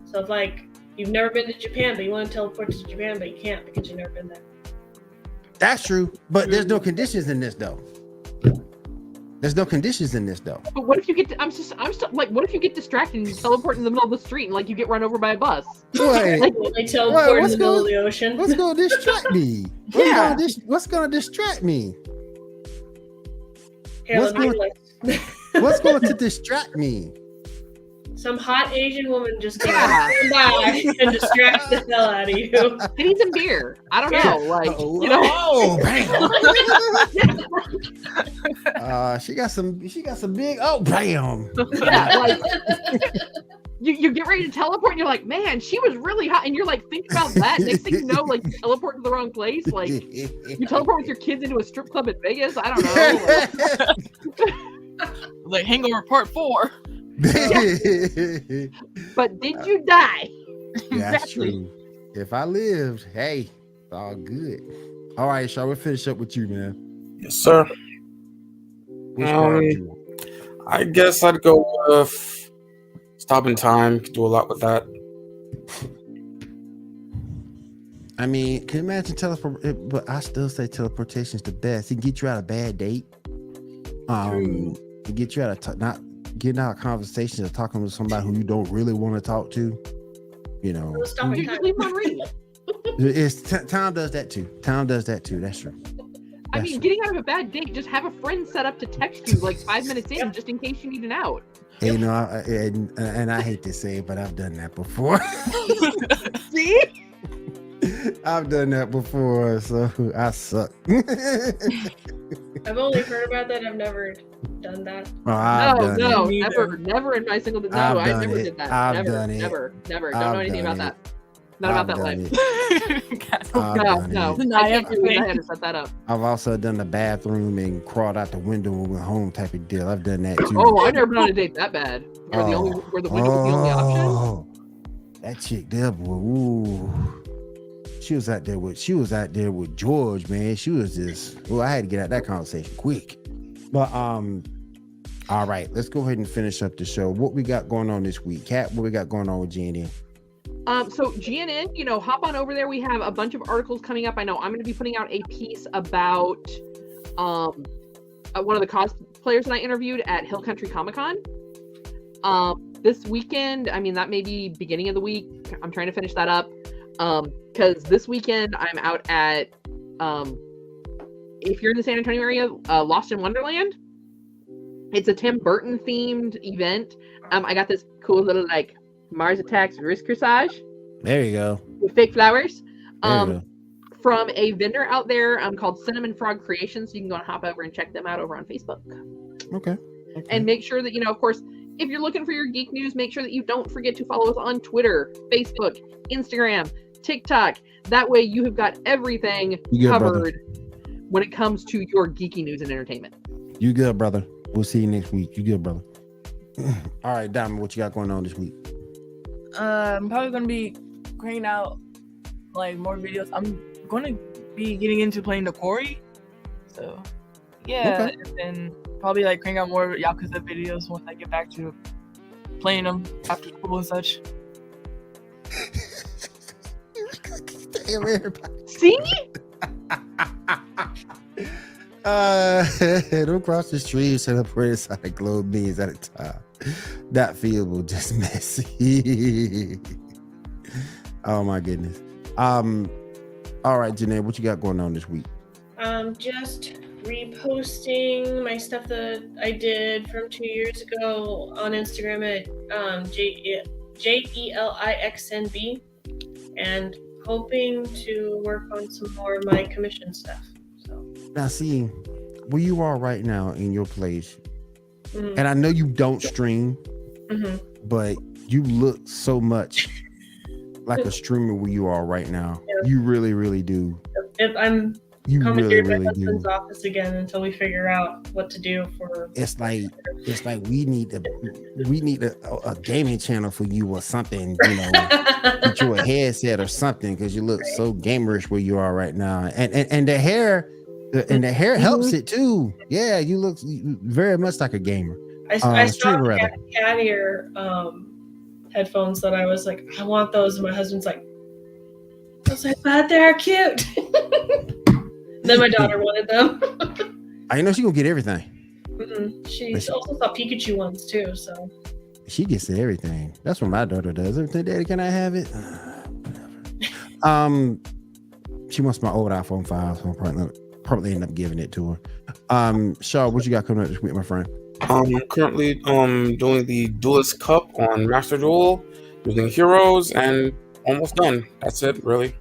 So if like you've never been to Japan, but you want to teleport to Japan, but you can't because you've never been there. That's true, but there's no conditions in this though. There's no conditions in this though. But what if you get? I'm still like, what if you get distracted and you teleport in the middle of the street and like you get run over by a bus? Wait, Like, They teleport in what's the middle of going- the ocean. what's gonna distract me? Yeah. What's gonna distract me? Here, what's let me look. What's going to distract me? Some hot Asian woman just came by and distract the hell out of you. They need some beer. I don't know. Like, you know. Oh, bam. She got some big. Oh, bam. Yeah, like you get ready to teleport and you're like, man, she was really hot, and you're like, think about that. Next thing you know, like you teleport to the wrong place. Like you teleport with your kids into a strip club in Vegas. I don't know. Like Hangover Part 4. But did you die? That's true. If I lived, hey, it's all good. All right, shall we finish up with you, man? Yes, sir. Which part would you want? I guess I'd go with stopping time. Could do a lot with that. I mean, can you imagine teleport? But I still say teleportation is the best. It can get you out of a bad date. It get you out of not getting out of conversations or talking with somebody who you don't really want to talk to. You know, You just leave them on read. it's time does that too. Time does that too. That's true. I mean, getting out of a bad date, just have a friend set up to text you like 5 minutes in, just in case you need an out. You know, and I hate to say it, but I've done that before. See? I've done that before, so I suck. I've only heard about that. I've never done that. Oh, I've done No, it. never in my single. No, I've I done never it. did that. I've Never, done it. never. Don't I've know anything done about it. that. Not I've about that done life. it. I've done No, it. I can't do it. I had to set that up. I've also done the bathroom and crawled out the window and went home type of deal. I've done that too. Oh, I've never been on a date that bad. Where the window was the only option. Oh, that chick there, boy. Ooh. She was out there with George, man. She was just, well, I had to get out that conversation quick. But all right, let's go ahead and finish up the show. What we got going on this week? Kat, what we got going on with GNN? So GNN, hop on over there. We have a bunch of articles coming up. I know I'm going to be putting out a piece about one of the cosplayers that I interviewed at Hill Country Comic Con. This weekend, I mean, that may be beginning of the week. I'm trying to finish that up. Because this weekend I'm out at, if you're in the San Antonio area, Lost in Wonderland. It's a Tim Burton themed event. I got this cool little like Mars Attacks wrist corsage. There you go. With fake flowers. There you go. From a vendor out there called Cinnamon Frog Creations. You can go and hop over and check them out over on Facebook. Okay. And make sure that, of course, if you're looking for your geek news, make sure that you don't forget to follow us on Twitter, Facebook, Instagram, TikTok. That way you have got everything covered when it comes to your geeky news and entertainment. You good, brother. We'll see you next week. You good, brother. All right, Diamond, what you got going on this week? I'm probably going to be cranking out like more videos. I'm going to be getting into playing the Quarry. So, yeah. Okay. And then probably like crank out more Yakuza videos once I get back to playing them after school and such. See? Don't cross the street, set up where it's like globe beans at a time. That field will just messy. Oh my goodness. All right, Janae, what you got going on this week? Just reposting my stuff that I did from 2 years ago on Instagram at JELIXNB, and hoping to work on some more of my commission stuff. So now, see where you are right now in your place, and I know you don't stream, but you look so much like a streamer where you are right now. Yeah. You really, really do. If I'm you coming really, to my really husband's do. office again until we figure out what to do for. It's like we need a gaming channel for you or something. Get you a headset or something because you look so gamerish where you are right now. And the hair And the hair helps it too. Yeah, you look very much like a gamer. I saw streamer, rather. cat ear headphones that I was like, I want those. And my husband's like, I was like, but they're cute. Then my daughter wanted them. I know she gonna get everything. She also saw Pikachu ones too. So she gets everything. That's what my daughter does. Everything, Daddy, can I have it? Whatever. She wants my old iPhone 5, so I'll probably end up giving it to her. Shaw, what you got coming up this week, my friend? I'm currently doing the Duelist Cup on Master Duel, using heroes, and almost done. That's it, really.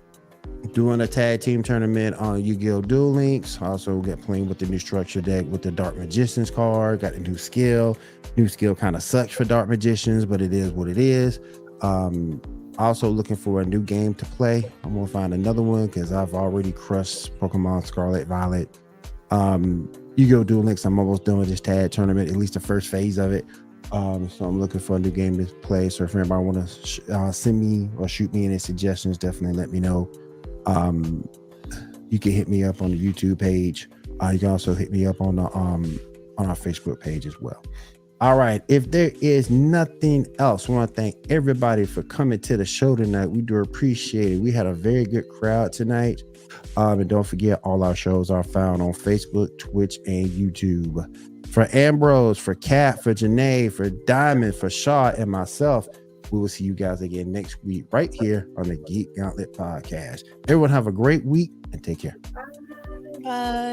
Doing a tag team tournament on Yu-Gi-Oh! Duel Links. Also got playing with the new structure deck with the Dark Magician's card. Got a new skill. New skill kind of sucks for Dark Magicians, but it is what it is. Also looking for a new game to play. I'm gonna find another one because I've already crushed Pokemon Scarlet Violet. Yu-Gi-Oh! Duel Links, I'm almost done with this tag tournament, at least the first phase of it. So I'm looking for a new game to play. So if anybody want to send me or shoot me any suggestions, definitely let me know. You can hit me up on the YouTube page. You can also hit me up on our Facebook page as well. All right. If there is nothing else, I want to thank everybody for coming to the show tonight. We do appreciate it. We had a very good crowd tonight. And don't forget, all our shows are found on Facebook, Twitch, and YouTube. For Ambrose, for Kat, for Janae, for Diamond, for Shaw, and myself, we will see you guys again next week right here on the Geek Gauntlet Podcast. Everyone have a great week and take care. Bye.